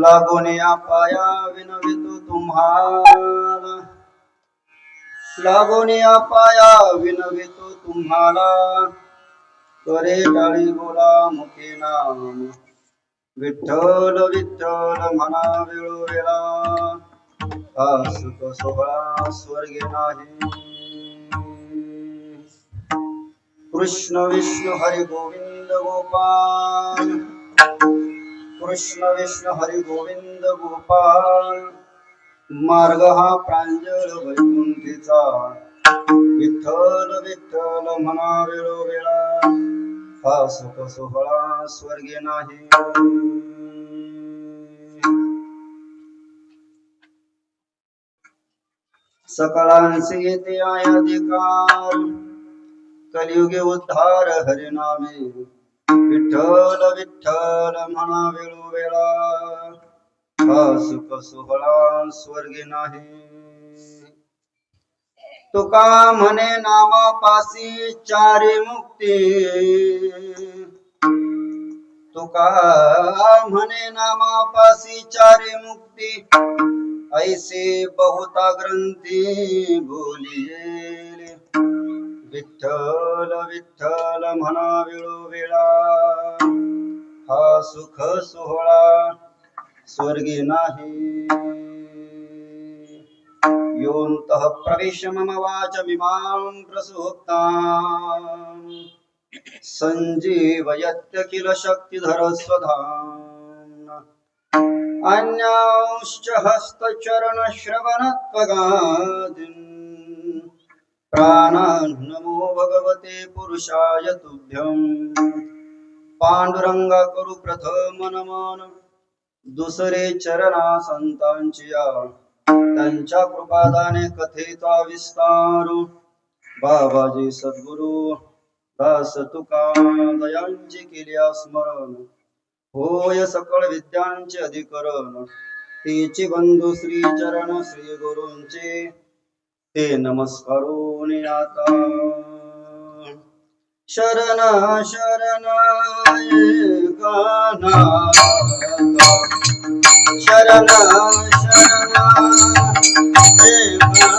लागोनिया पाया विनवितो तुम्हाला, लागोनिया पाया विनवितो तुम्हाला, करे टाळी बोला मुखे नाम विठ्ठल विठ्ठल म्हणा वेळोवेळा, हा सुख सोहळा स्वर्गे नाही. कृष्ण विष्णु हरि गोविंद गोपाल, कृष्ण विष्णु हरि गोविंद गोपाल. मार्ग हा प्रांजळ वैकुंठीचा, विठ्ठल विठ्ठल म्हणा वेळोवेळा. हा सुख सोहळा स्वर्गे नाही. सकळांचे येते आयाधिकार, कलियुगे उद्धार हरिनामे. विठ्ठल विठ्ठल म्हणा वेळोवेळा. हा सुख सोहळा स्वर्गे नाही. तुका म्हणे नामापासी चारी मुक्ती, तुका म्हणे नामापासी चारी मुक्ती. ऐसे बहुता ग्रंथी बोलिये. विठ्ठल विठ्ठल म्हणा वेळोवेळा. हा सुख सोहळा स्वर्गे नाही. योऽन्तः प्रविश मम वाचमिमां प्रसुप्ताम्, सञ्जीवयत्य किल शक्तिधर स्वधाम्ना. अन्यांश्च हस्तचरणश्रवणत्वगादीन्, प्राणान् नमो भगवते पुरुषाय तुभ्यं. पांडुरंगा करू प्रथम नमन, दुसरे चरणा संतांची या. त्यांच्या कृपादाने कथेचा विस्तार. बाबाजी सद्गुरु दास तुका, दयांची केल्या स्मरण. होय सकळ विद्यांचे अधिकरण, तेची बंधू श्री चरण श्री गुरूंचे. ते नमस्कारून आता. शरण शरण एकनाथ, शरण शरण एकनाथ,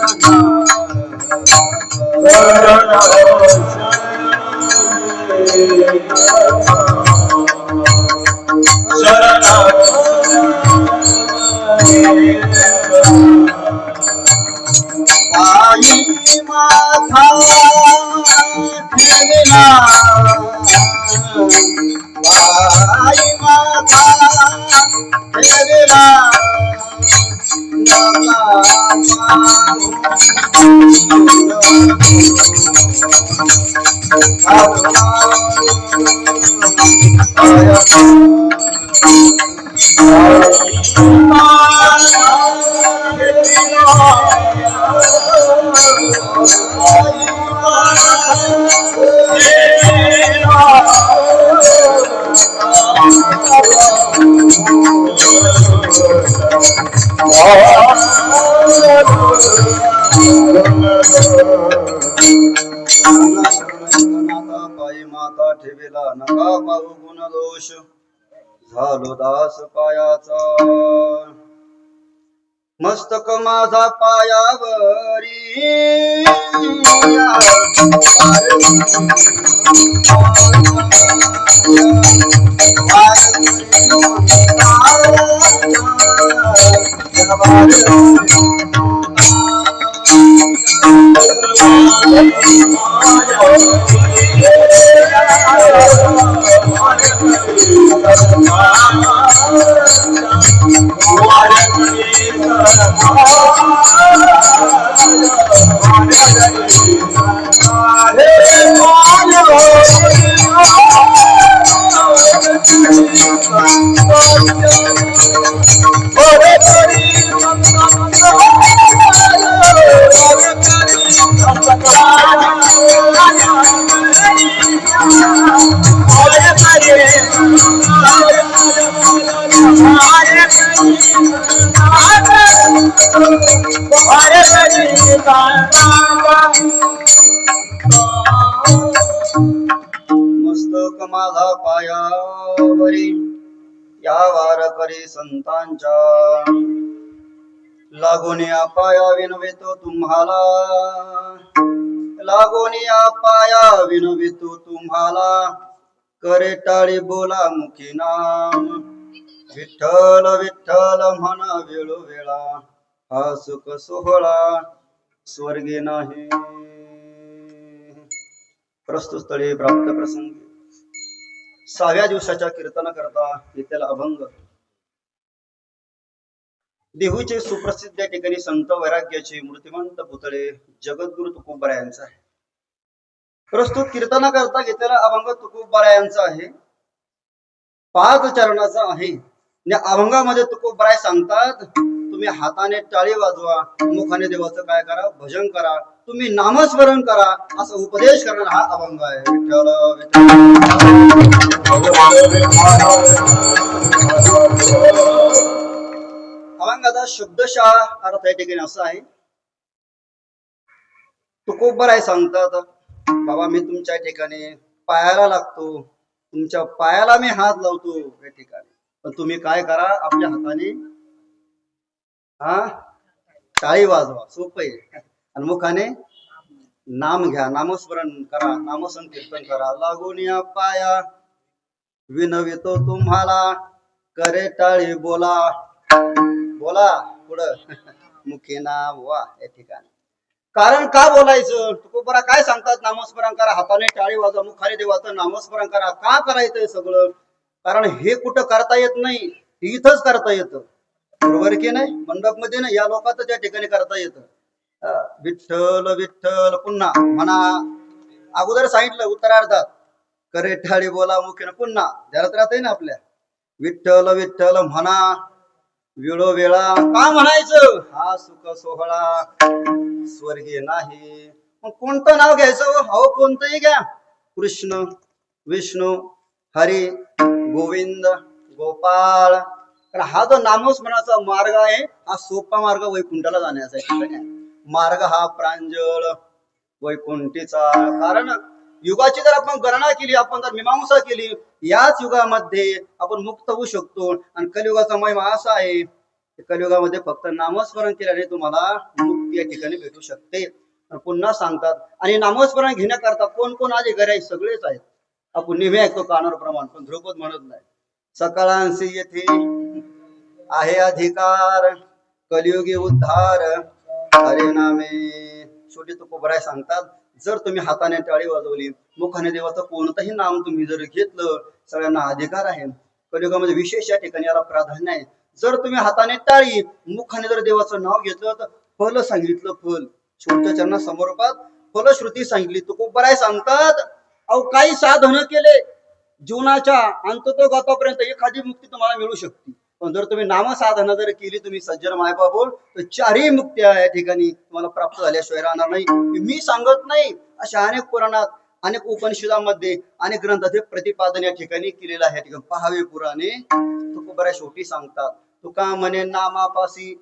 आई माथा ठेविला, आई माथा ठेविला. पायी माता ठेविला, नका पाहू गुण दोष. झालो दास पायाचा, मस्तक माझा पायावरी. मस्तक माझा पायावरी, या वारकरी संतांच्या. लागून या पाया विनवितो तुम्हाला, लागून या पाया विनवितो तुम्हाला. करे टाळी बोला मुखी नाम, विठ्ठल विठ्ठल म्हणा वेळोवेळा. हा सुख सोहळा स्वर्गे नाही. प्रस्तुत स्थळी प्राप्त प्रसंगी 6व्या दिवसाच्या कीर्तन करता येथील अभंग देहूचे सुप्रसिद्ध ठिकाणी संत वैराग्याचे मूर्तिमंत पुतळे जगद्गुरु तुकोबरा यांचा आहे. प्रस्तुत कीर्तन करता घेतलेला अभंग तुकोबरा यांचा आहे. 5 चरणाचा आहे. या अभंगामध्ये तुकोबराय सांगतात, तुम्ही हाताने टाळी वाजवा, मुखाने देवाचं काय करा, भजन करा, तुम्ही नामस्मरण करा, असा उपदेश करणारा हा अभंग आहे. विठ्ठल अभंगाचा शब्दशः अर्थ या ठिकाणी असा आहे. तुकोबराय सांगतात, बाबा मी तुमच्या ठिकाणी पायाला लागतो, तुमच्या पायाला मी हात लावतो या ठिकाणी, पण तुम्ही काय करा, आपल्या हाताने टाळी वाजवा, सोपं आहे, आणि मुखाने नाम घ्या, नामस्मरण करा, नामसंकीर्तन करा. लागून या पाया विनवितो तुम्हाला, करे टाळी बोला, बोला पुढं मुखी नाम वा या ठिकाणी. कारण का बोलायचं, तुकोबरा काय सांगतात, नामस्मरण करा, हाताने टाळी वाजवा, मुखाने देवाचं नामस्मरण करा. का करायचंय सगळं, कारण हे कुठं करता येत नाही, इथंच करता येतं, बरोबर की नाही. मंडप मध्ये नाही, या लोकांचं त्या ठिकाणी करता येतं. विठ्ठल विठ्ठल पुन्हा म्हणा, अगोदर सांगितलं उत्तरार्धात, करे टाळी बोला, मुखीने पुन्हा ध्यानात राहते ना आपल्या. विठ्ठल विठ्ठल म्हणा वेळोवेळा. का म्हणायचं, हा सुख सोहळा स्वर्गीय नाही. मग कोणतं नाव घ्यायचं, अहो कोणतंही घ्या, कृष्ण विष्णू हरी गोविंद गोपाळ. कारण हा जो नामस्मरणाचा मार्ग आहे, हा सोपा मार्ग वैकुंठाला जाण्याचा आहे. मार्ग हा प्रांजळ वैकुंठीचा. कारण युगाची जर आपण गणना केली, आपण जर मीमांसा केली, याच युगामध्ये आपण मुक्त होऊ शकतो. आणि कलियुगाचा महिमा असा आहे, कलियुगामध्ये फक्त नामस्मरण केल्याने तुम्हाला मुक्ती या ठिकाणी भेटू शकते. पुन्हा सांगतात, आणि नामस्मरण घेण्याकरता कोण कोण आले घरी, सगळेच आहेत. आपण नेहमी ऐकतो कानावर प्रमाण, पण ध्रुपद म्हणत नाही. सकाळांशी येथे आहे अधिकार, कलियुगी उद्धार हरे नामे. छोटी तुकोबराय सांगतात, जर तुम्ही हाताने टाळी वाजवली, मुखाने देवाचं कोणतंही नाम तुम्ही जर घेतलं, सगळ्यांना अधिकार आहे. कलियुगामध्ये विशेष या ठिकाणी याला प्राधान्य आहे. जर तुम्ही हाताने टाळी, मुखाने जर देवाचं नाव घेतलं, तर फल सांगितलं, फल छोट्या चरणा समरूपात फलश्रुती सांगितली. तुकोबराय सांगतात, अहो काही साधन केले, जीवनाच्या अंततोगतापर्यंत एखादी मुक्ती तुम्हाला मिळू शकते, पण जर तुम्ही नामसाधना जर केली, तुम्ही सज्जन मायबाबोल, तर 4ही मुक्त्या या ठिकाणी तुम्हाला प्राप्त झाल्याशिवाय राहणार नाही. मी सांगत नाही, अशा अनेक पुराणात, अनेक उपनिषदामध्ये, अनेक ग्रंथात हे प्रतिपादन या ठिकाणी केलेलं आहे. ठिकाणी पहावे पुराणे. तुकोबराय शेवटी सांगतात, तुका म्हणे नामापासी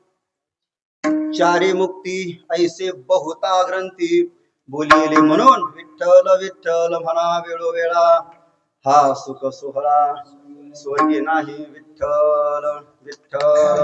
4ही मुक्ती, ऐसे बहुता ग्रंथी बोलिले, म्हणून विठ्ठल विठ्ठल म्हणा वेळोवेळा, हा सुख सोहळा स्वर्गी नाही. विठ्ठल विठ्ठल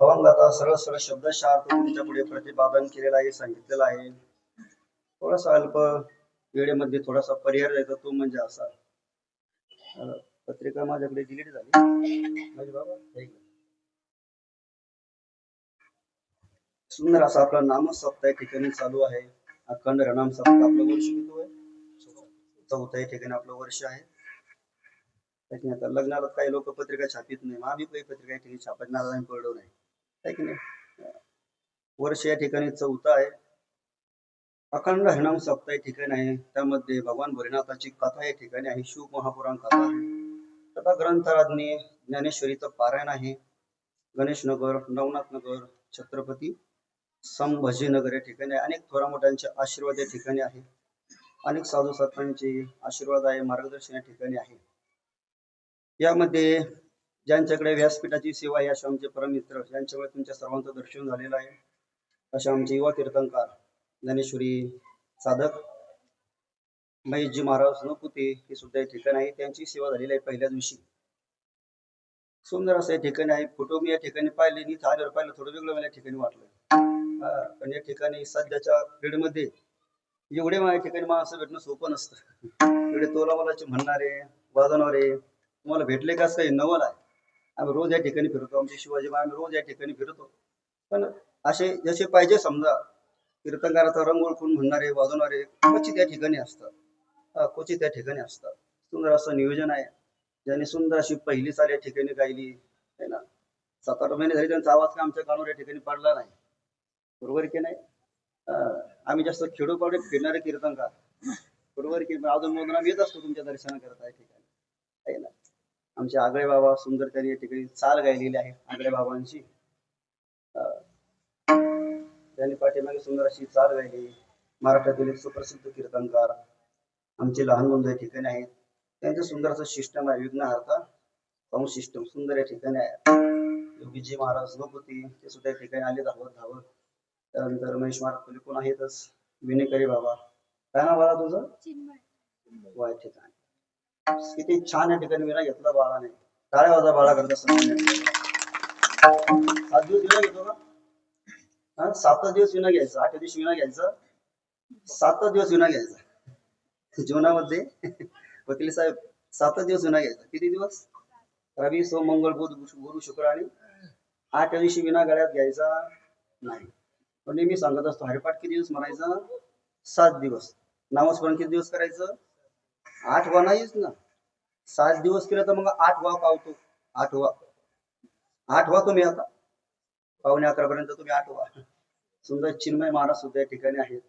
अभंगाचा सरळ सरळ शब्दशः तुमच्या पुढे प्रतिपादन केलेला आहे, सांगितलेला आहे. थोडासा अल्प वेळेमध्ये थोडासा पर्याय द्यायचा, तो म्हणजे असा, पत्रिका माझ्याकडे डिलीट झाली माझे बाबा. सुंदर असा आपला नाम सप्ताह ठिकाणी चालू आहे. अखंड रणाम सप्ताह आपलं वर्ष किती आहे, 4थं ठिकाणी आपलं वर्ष आहे. आता लग्नाला काही लोक पत्रिका छापित नाही, आम्ही काही पत्रिका ठिकाणी छापणार नाही, पडलो नाही, आहे की नाही. वर्ष या ठिकाणी 4थं आहे. अखंड हरिनाम सप्ताह ठिकाणी आहे. त्यामध्ये भगवान भोलेनाथाची कथा या ठिकाणी आहे. शिव महापुराण कथा आहे. तथा ग्रंथराज्ञी ज्ञानेश्वरीचं पारायण आहे. गणेशनगर, नवनाथनगर, छत्रपती संभाजीनगर या ठिकाणी अनेक थोरा मोठ्यांचे आशीर्वाद या ठिकाणी आहे. अनेक साधू संतांचे आशीर्वाद आहे, मार्गदर्शन या ठिकाणी आहे. यामध्ये ज्यांच्याकडे व्यासपीठाची सेवा आहे, असे आमचे परममित्र, ज्यांच्यामुळे तुमच्या सर्वांचं दर्शन झालेलं आहे, असे आमचे युवा कीर्तनकार ज्ञानेश्वरी साधक महेशजी महाराज नपुते हे सुद्धा या ठिकाणी आहे. त्यांची सेवा झालेली आहे पहिल्या दिवशी. सुंदर असं या ठिकाणी आहे. फोटो मी या ठिकाणी पाहिले, आल्यावर पाहिलं, थोडं वेगळं मला या ठिकाणी वाटलं. पण या ठिकाणी सध्याच्या पिढीमध्ये एवढे माझ्या ठिकाणी माणसं भेटणं सोपं नसतं. एवढे तोलामोलाचे म्हणणारे, वाजवणारे तुम्हाला भेटले काच काही नवल आहे. आम्ही रोज या ठिकाणी फिरतो, आमचे शिवाजी आम्ही रोज या ठिकाणी फिरतो. पण असे जसे पाहिजे समजा कीर्तनकाराचा रंग ओळखून म्हणणारे, वाजवणारे क्वचित त्या ठिकाणी असतात. क्वचित त्या ठिकाणी असतात. सुंदर असं नियोजन आहे. ज्यांनी सुंदर अशी पहिली चाल या ठिकाणी गायली आहे ना. 7-8 महिने झाले त्यांचा आवाज काय आमच्या कानावर या ठिकाणी पडला नाही. बरोबर की नाही? आम्ही जास्त खेडोपाडे फिरणारे कीर्तनकार. बरोबर की अजून मधून आम्ही येत असतो तुमच्या दर्शनाकरता या ठिकाणी आहे ना. आमचे आगळे बाबा सुंदर त्यांनी या ठिकाणी चाल गायलेली आहे. आगळे बाबांची त्यांनी पाठीमागे सुंदर अशी चाल गायली. महाराष्ट्रातील एक सुप्रसिद्ध कीर्तनकार आमचे लहान बंधू या ठिकाणी आहेत. त्यांचं सुंदर असं सिस्टम आहे. विघ्नहर्ता साऊंड सिस्टम सुंदर या ठिकाणी आहे. योगीजी महाराज गणपती ते सुद्धा या ठिकाणी आले धावत धावत. त्यानंतर महेश महाराज कोण आहेतच. विनेकरी बाबा काय नाव बाळा तुझं? वा या ठिकाणी किती छान या ठिकाणी विना घेतला बाळाने. टाळ्या वाजा बाळा करता 7 दिवस विना घेतो ना. 7 दिवस विना घ्यायचं. 8 दिवशी विना घ्यायचं. 7 दिवस विना घ्यायचा जीवनामध्ये. वकील साहेब 7 दिवस विना घ्यायचा. किती दिवस? रवी सोम मंगळ बुध गुरु शुक्र आणि 8 दिवशी विना गळ्यात घ्यायचा नाही. पण मी सांगत असतो हरिपाठ किती दिवस म्हणायचा? 7 दिवस. नामस्मरण किती दिवस करायचं? 8वा नाहीच ना. 7 दिवस केलं तर मग 8वा पावतो. 8वा तुम्ही आता 9:45 पर्यंत तुम्ही 8वा. सुंदर चिन्मय महाराज सुद्धा या ठिकाणी आहेत.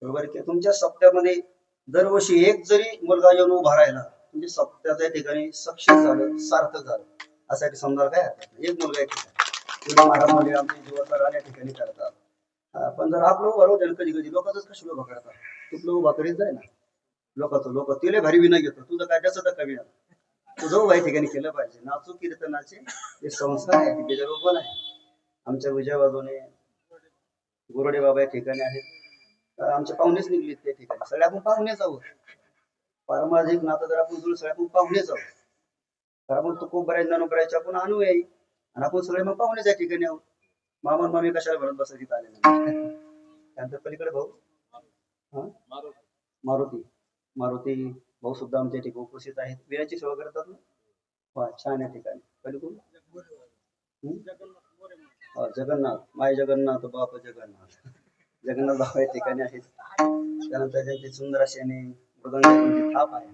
बरोबर की तुमच्या सप्त्यामध्ये दरवर्षी एक जरी मुलगा येऊन उभा राहिला म्हणजे सप्त्याच्या ठिकाणी सक्सेस झालं, सार्थक झालं असा समजा काय हरकत नाही. एक मुलगा या ठिकाणी महाराज म्हणजे आमचे जीवाचा या ठिकाणी करतात. पण जर आपलं उभा राहू कधी कधी लोकांच कशी उभा करतात. तुला उभा करीत जाय ना. लोक तिले भारी विना घेतो. तुझं काय त्याचं तर कमी आहे. तुझं उभा या ठिकाणी केलं पाहिजे. नाचू कीर्तनाचे जे संस्कार आहे त्याच्यावर पण आहे. आमच्या उजव्या बाजूने गोरडे बाबा या ठिकाणी आहेत. आमचे पाहुणेच निघलेत त्या ठिकाणी. सगळे आपण पाहुणेच आहोत. पारमार्थिक नातं जर आपण जुळलं सगळे आपण पाहुणेच आहोत. तर आपण तो खूप बऱ्याच नोकऱ्याचे आपण आणू येईल आणि आपण सगळे मग पाहुणेच या ठिकाणी आहोत. मामा मामी कशाला भरत बसायची आले नाही. त्यानंतर पलीकडे भाऊ मारुती भाऊ सुद्धा आमच्या ठिकाणी उपस्थित आहेत. विराची सेवा करतात ना. वा छान या ठिकाणी. पलीकडून जगन्नाथ माय जगन्नाथ बाप जगन्नाथ बाबा या ठिकाणी आहेत. त्यानंतर त्यांची सुंदर अशी मृदंगाची थाप आहे.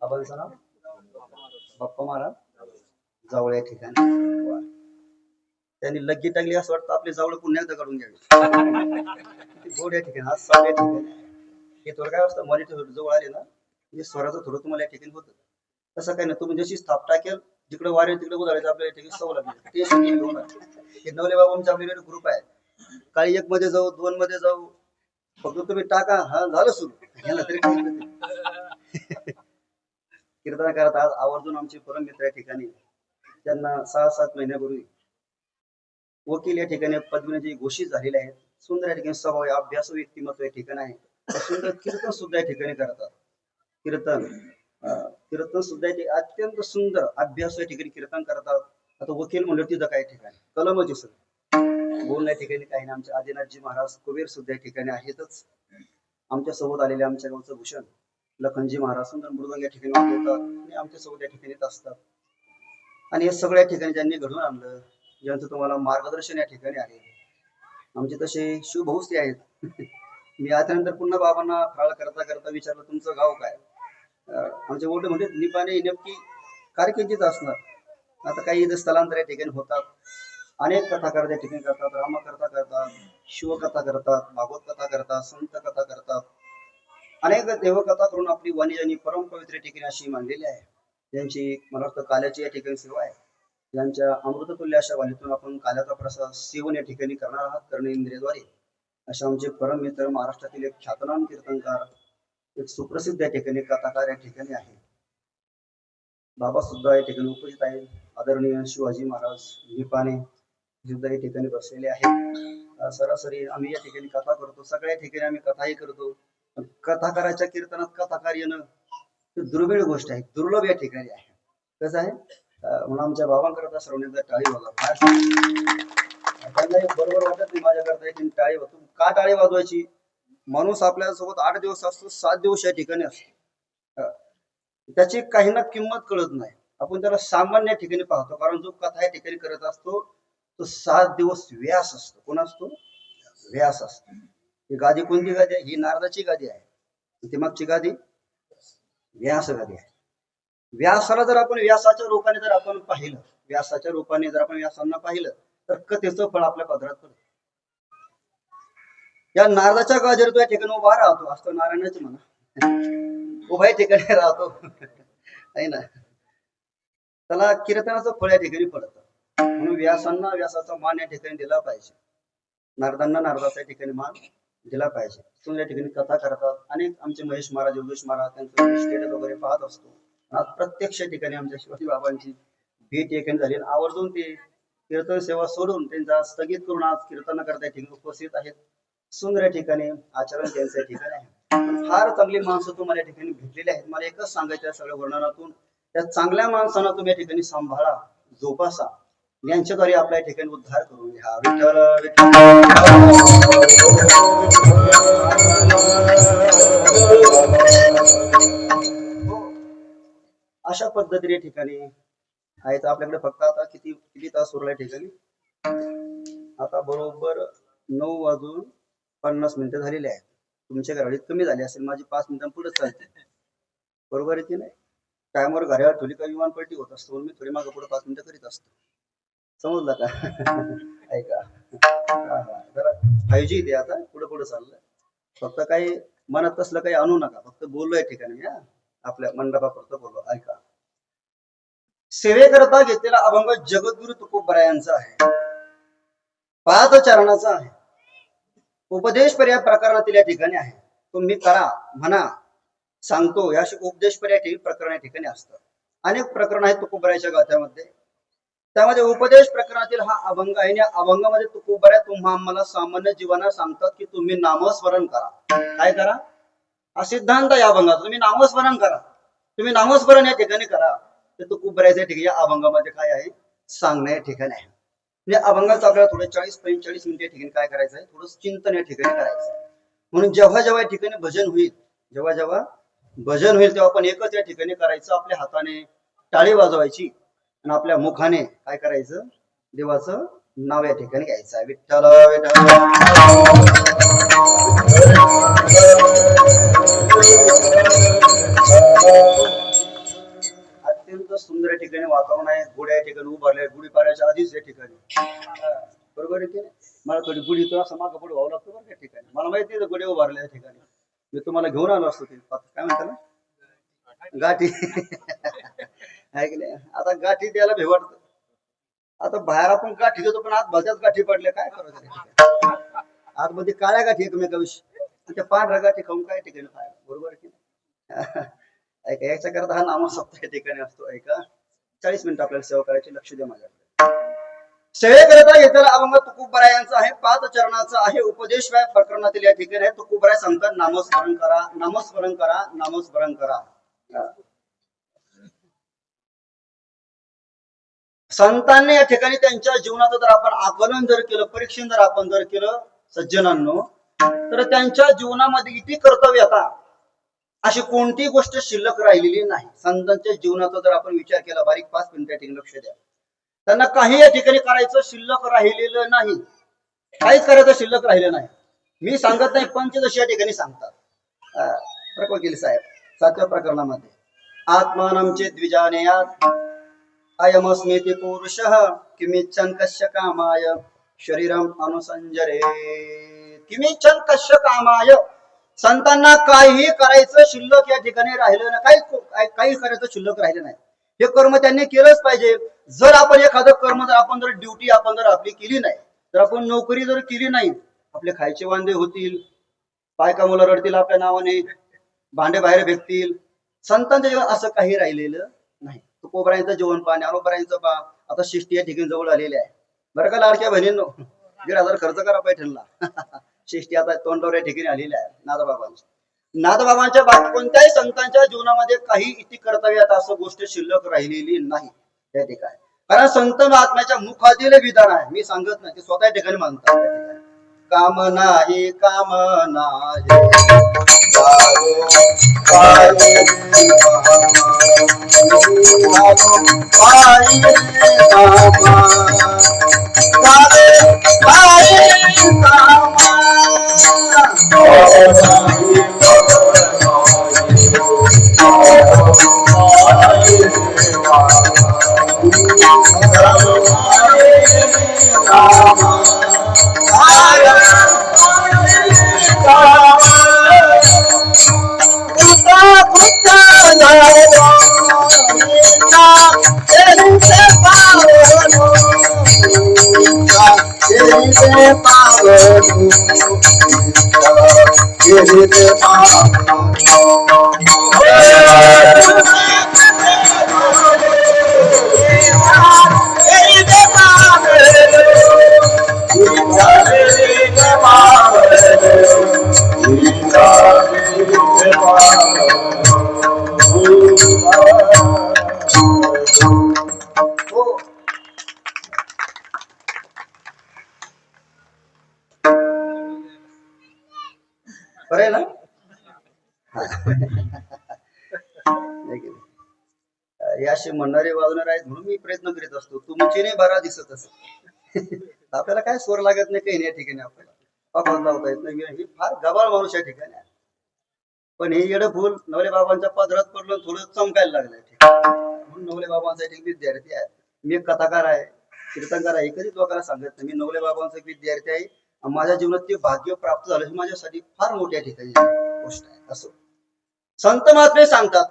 बाबांचं नाव बाप्पा महाराज जावळ या ठिकाणी. त्यांनी लग्गी टाकली असं वाटतं आपली जावळ पुण्यात काढून घ्यावी. गोड या ठिकाणी आज साल या ठिकाणी. हे थोडं काय असतं मॉनिटर जवळ आले ना म्हणजे स्वराचं थोडं तुम्हाला या ठिकाणी होतं. तसं काही नाही. तुम्ही जशी स्थाप टाकेल जिकडे वारे तिकडे उधारायचं आपल्या ठिकाणी सवय लागली. हे नवले बाबांचा आपल्याकडे ग्रुप आहे. काही 1 मध्ये जाऊ 2 मध्ये जाऊ फक्त तुम्ही टाका. हा झालं सुरू. ह्याला तरी कीर्तन करत आज आवर्जून आमचे परम मित्र या ठिकाणी त्यांना 6-7 महिन्यापूर्वी वकील या ठिकाणी पदवीने घोषित झालेले आहेत. सुंदर या ठिकाणी स्वभाव अभ्यास व्यक्तिमत्व या ठिकाणी आहे. सुंदर कीर्तन सुद्धा या ठिकाणी करतात. कीर्तन सुद्धा अत्यंत सुंदर अभ्यास या ठिकाणी कीर्तन करतात. आता वकील म्हणलं तिथं काही ठिकाणी कलमच दिसत बोलण्या ठिकाणी काही नाही. आमचे आदिनाथजी महाराज कुबेर सुद्धा या ठिकाणी आहेतच. आमच्या सोबत आलेले आमच्या गावचं भूषण लखनजी महाराज सुंदर मृदंग या ठिकाणी वाजवतात आणि आमच्या सोबत या ठिकाणी येत असतात. आणि हे सगळ्या ठिकाणी ज्यांनी घडवून आणलं ज्यांचं तुम्हाला मार्गदर्शन या ठिकाणी आहे आमचे तसे शिवभाऊच ते आहेत. मी त्यानंतर पुन्हा बाबांना फराळ करता करता विचारलं तुमचं गाव काय. आमचे मोठे म्हणजे निपाणे नेमकी कारकिर्दीच असणार. आता काही इथं स्थलांतर या ठिकाणी होतात. अनेक कथाकार या ठिकाणी करतात. रामकथा करतात, शिवकथा करतात, भागवत कथा करतात, संत कथा करतात. अनेक देवकथा करून आपली वाणी आणि परम पवित्र ठिकाणी अशी मांडलेली आहे. त्यांची मला वाटतं काल्याची या ठिकाणी सेवा आहे. यांच्या अमृततुल्य अशा वाणीतून आपण काल्याचा प्रसाद सेवन या ठिकाणी करणार आहात कर्णेंद्रियद्वारे. अशा आमचे परम मित्र महाराष्ट्रातील एक ख्यातनाम कीर्तनकार एक सुप्रसिद्ध या ठिकाणी कथाकार या ठिकाणी आहे. बाबा सुद्धा या ठिकाणी उपस्थित आहेत. आदरणीय शिवाजी महाराज निपाणे सुद्धा या ठिकाणी बसलेले आहेत. सरासरी आम्ही या ठिकाणी कथा करतो. सगळ्या ठिकाणी आम्ही कथाही करतो. कथाकाराच्या कीर्तनात कथाकार येणं दुर्मिळ गोष्ट आहे. दुर्लभ या ठिकाणी आहे. कसं आहे म्हणून आमच्या बाबांकरता सर्वांनी टाळी बघा. त्यांना बरोबर वाटत नाही माझ्याकरता एक टाळी वाजतो. का टाळी वाजवायची? माणूस आपल्या सोबत 8 दिवस असतो, 7 दिवस या ठिकाणी असतो. त्याची काही ना किंमत कळत नाही. आपण त्याला सामान्य ठिकाणी पाहतो, कारण जो कथा या ठिकाणी करत असतो तो 7 दिवस व्यास असतो. कोण असतो? व्यास असतो. ही गादी कोणती गादी आहे? ही नारदाची गादी आहे. ती मागची गादी व्यास गादी आहे. व्यासाला जर आपण व्यासाच्या रूपाने जर आपण पाहिलं, व्यासाच्या रूपाने जर आपण व्यासांना पाहिलं तर कथेचं फळ आपल्या पदरात पडतं. या नारदाच्या गादीवर तो या ठिकाणी उभा राहतो, असतो नारायणाचे म्हणा, उभा ठिकाणी राहतो आहे ना. त्याला कीर्तनाचं फळ या ठिकाणी पडतं. म्हणून व्यासांना व्यासाचा मान या ठिकाणी दिला पाहिजे, नारदांना नारदाच्या ठिकाणी मान दिला पाहिजे. तुम्ही या ठिकाणी कथा करतात. अनेक आमचे महेश महाराज, योगेश महाराज, त्यांचं स्टेटस वगैरे पाहत असतो. आज प्रत्यक्ष ठिकाणी आमच्या शिवाजी बाबांची भेट या ठिकाणी झाली. आवर्जून ते कीर्तन सेवा सोडून त्यांचा स्थगित करून आज कीर्तन करता या ठिकाणी उपस्थित आहेत. सुंदर या ठिकाणी आचरण त्यांचं या ठिकाणी आहे. फार चांगली माणसं तुम्हाला या ठिकाणी भेटलेली आहेत. मला एकच सांगायचं आहे सगळ्या वर्णनातून, त्या चांगल्या माणसांना तुम्ही या ठिकाणी सांभाळा, जोपासा, यांच्याद्वारे आपल्या ठिकाणी उद्धार करून घ्या. विठ्ठल अशा पद्धतीने ठिकाणी आहे. तर आपल्याकडे फक्त आता किती किती तास उरला ठिकाणी? आता बरोबर 9:50 झालेले आहेत. तुमच्या घराडीत कमी झाली असेल, माझी 5 मिनिटां पुढे चालते. बरोबर आहे की नाही? टायमवर घरावर ठेवली का विमान पलटी होत असतो, मी थोडी मागे पुढे 5 मिनिटं करीत असतो. समजलं का? ऐका, जरा 5G ते आता पुढे पुढे चाललंय. फक्त काही मनात तसलं काही आणू नका, फक्त बोललोय ठिकाणी, आपल्या मंडपापुरतं बोललो. ऐका, सेवेकरता घेतलेला अभंग जगद्गुरु तुकोबरायांचा आहे, 5 चरणाचा आहे. उपदेश पर्याय प्रकरणातील या ठिकाणी आहे. तुम्ही करा म्हणा सांगतो, या उपदेश पर्याय प्रकरण या ठिकाणी असतात. अनेक प्रकरण आहेत तुकोबरायाच्या गाथ्यामध्ये. त्यामध्ये उपदेश प्रकरणातील हा अभंग आहे. या अभंगामध्ये तुकोबराय तुम्हा आम्हाला सामान्य जीवनात सांगतात की तुम्ही नामस्मरण करा. काय करा? हा सिद्धांत या अभंगाचा. तुम्ही नामस्मरण करा, तुम्ही नामस्मरण या ठिकाणी करा. ते तुकोबरायच्या ठिकाणी या अभंगामध्ये काय आहे सांगण्या या ठिकाणी आहे. या अभंगाचं आपल्याला थोडे 40-45 मिनिट या ठिकाणी काय करायचं आहे, थोडं चिंतन या ठिकाणी करायचं आहे. म्हणून जेव्हा जेव्हा या ठिकाणी भजन होईल, जेव्हा जेव्हा भजन होईल तेव्हा आपण एकच या ठिकाणी करायचं, आपल्या हाताने टाळी वाजवायची आणि आपल्या मुखाने काय करायचं, देवाचं नाव या ठिकाणी घ्यायचं आहे. विठ्ठल अत्यंत सुंदर या ठिकाणी वातावरण आहे. गुढ्या या ठिकाणी उभारले, गुढीपाड्याच्या आधीच या ठिकाणी. बरोबर आहे की नाही? मला थोडी गुढी तो असं मागं पुढे व्हावं लागतं बरं या ठिकाणी. मला माहिती आहे गुढे उभारल्या या ठिकाणी, मी तुम्हाला घेऊन आलो असतो. ते काय म्हणतात ना, गाठी आहे की नाही? आता गाठी द्यायला भेवाडत. आता बाहेर आपण गाठी देतो, पण आत भलत्याच गाठी पडल्या, काय करायचं? आतमध्ये काळ्या गाठी एकमेकाविषयी, त्या पांढऱ्या गाठी खाऊन काय ठिकाणी काय? बरोबर की नाही? ऐका, याच्या करता हा नामसप्ताह या ठिकाणी असतो. ऐका, 40 मिनिटं आपल्याला सेवा करायची, लक्ष द्या माझ्याकडे. सेवेकरता येथील अभंग तुकोबरायांचा आहे, 5 चरणाचा आहे. उपदेश प्रकरणातील या ठिकाणी आहे. तुकोबराय सांगतात नामस्मरण करा, नामस्मरण करा, नामस्मरण करा. संतांनी या ठिकाणी त्यांच्या जीवनाचं जर आपण आकलन जर केलं, परीक्षण जर आपण जर केलं सज्जनांनो, तर त्यांच्या जीवनामध्ये इतकी कर्तव्य आता अशी कोणती गोष्ट शिल्लक राहिलेली नाही. संतांच्या जीवनाचा जर आपण विचार केला, बारीक 5 मिनिटं या ठिकाणी लक्ष द्या, त्यांना काही या ठिकाणी करायचं शिल्लक राहिलेलं नाही. काहीच करायचं शिल्लक राहिलं नाही. मी सांगत नाही, पंचदशी या ठिकाणी सांगतात वकील साहेब 7व्या प्रकरणामध्ये, आत्मानमचे द्विजानेयात अयमस्मेति पुरुषः किमिच्छन् कस्य कामाय शरीरम अनुसंजरे. किमिच्छन् कस्य कामाय. संतांना काही करायचं शिल्लक या ठिकाणी राहिलं नाही, काही करायचं शिल्लक राहिलं नाही. हे कर्म त्यांनी केलंच पाहिजे. जर आपण एखादं कर्म जर आपण जर ड्युटी आपण जर आपली केली नाही, तर आपण नोकरी जर केली नाही, आपले खायचे वांदे होतील, बायका मुलं रडतील आपल्या नावाने, भांडे बाहेर भेटतील. संतांच्या जीवन असं काही राहिलेलं नाही. तुकोबरायांचं जीवन पहा, ज्ञानोबरायांचं पहा. आता शिष्टी या ठिकाणी जवळ आलेली आहे बरं का लाडक्या बहिणींनो, 1,500 खर्च करा पैठणला. शिष्टी आता तोंडावर या ठिकाणी आलेली आहे नाथबाबांची. नाथबाबांच्या बाकी कोणत्याही संतांच्या जीवनामध्ये काही इति कर्तव्यात असं गोष्ट शिल्लक राहिलेली नाही त्या ठिकाणी. कारण संत महात्म्याच्या मुखातील विधान आहे, मी सांगत नाही, ते स्वतः ठिकाणी मानतात. काम नाही काम नाही बरं ना. याशी म्हणणारे वाजणार आहेत म्हणून मी प्रयत्न करीत असतो, तुमची नाही बरा दिसत असत. आपल्याला काय स्वर लागत नाही, काही नाही या ठिकाणी आपल्याला लावता येत नाही. ही फार गबाळ माणूस या ठिकाणी, पण हे येडं फुल नवले बाबांच्या पदरात पडलं, थोडं चमकायला लागलंय म्हणून नवले बाबांसाठी विद्यार्थी आहे. मी एक कथाकार आहे, कीर्तनकार आहे, कधीच लोकांना सांगत नाही. मी नवले बाबांचा विद्यार्थी आहे. माझ्या जीवनात ते भाग्य प्राप्त झालं, ही माझ्यासाठी फार मोठ्या ठिकाणी गोष्ट आहे. असो, संत महात्मे सांगतात,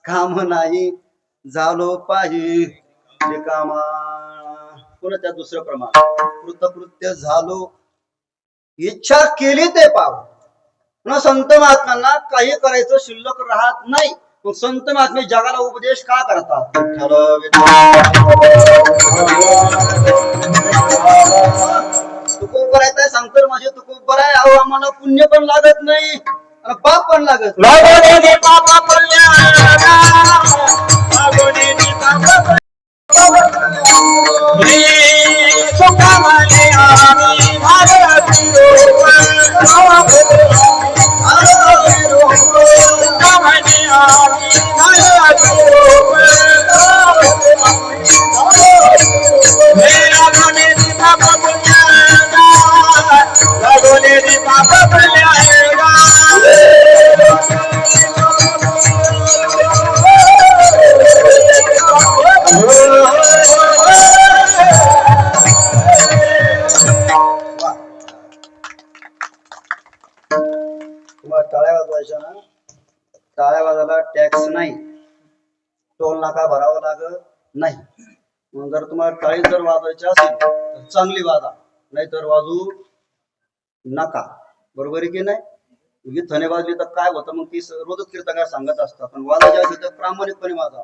काम नाही झालो पाहि कामा. पुन्हा त्या दुसरं प्रमाण, कृतकृत्य झालो इच्छा केली ते पाव. पुन्हा संत महात्म्यांना काही करायचं शिल्लक राहत नाही. मग संत महात्मे जगाला उपदेश का करतात? तुकोबर आहे, सांगतो माझे तुकोबर आहे. अहो आम्हाला पुण्य पण लागत नाही आणि पाप पण लागत नाही. टाळ्या वाजवायच्या ना, टाळ्या वाजायला टॅक्स नाही, टोल नाका भरावा लागत नाही. मग जर तुम्हाला टाळी जर वाजवायची असेल तर चांगली वाजा, नाही तर वाजू नका. बरोबर आहे की नाही? थणे वाजली तर काय होतं, मग ती रोजच कीर्तनकार सांगत असतात. पण वाजायची असेल तर प्रामाणिकपणे वाजा.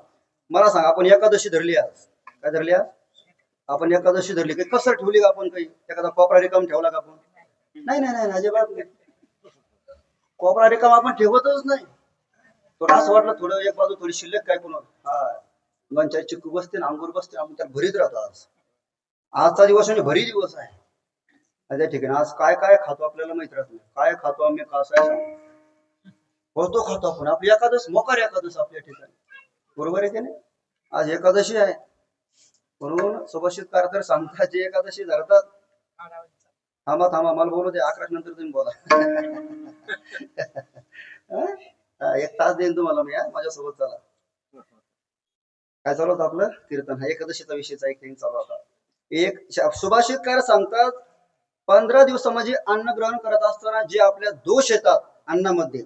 मला सांगा, आपण एकादशी धरली आज, काय धरली आज? आपण एकादशी धरली, काही कसर ठेवली का आपण? काही एखादा कोपरा रिकाम ठेवला का आपण? नाही नाही नाही, अजिबात नाही. कोपरा रिकाम आपण ठेवतच नाही. थोडं असं वाटलं थोडं एक बाजू थोडी शिल्लक काय कोण लोणच्या चिक्कू बसते ना, अंगूर बसते, आपण त्याला भरीत राहतो. आज आजचा दिवस म्हणजे भरी दिवस आहे. त्या ठिकाणी आज काय काय खातो आपल्याला माहित राहत नाही. काय खातो आम्ही, काय होतो खातो आपण. आपली एकादश मोकार एकादश आपल्या ठिकाणी, बरोबर आहे की नाही? आज एकादशी आहे म्हणून सुभाषितकार तर सांगतात, जे एकादशी धरतात. थांबा मला बोलू दे, 11 नंतर तुम्ही बोला. 1 तास देईन तुम्हाला मी, माझ्यासोबत चला. काय चालू होतं आपलं कीर्तन? हा एकादशीचा विषयचा एक चालू होता. एक सुभाषितकार सांगतात, 15 दिवसामध्ये अन्न ग्रहण करत असताना जे आपल्या दोष येतात अन्नामध्ये,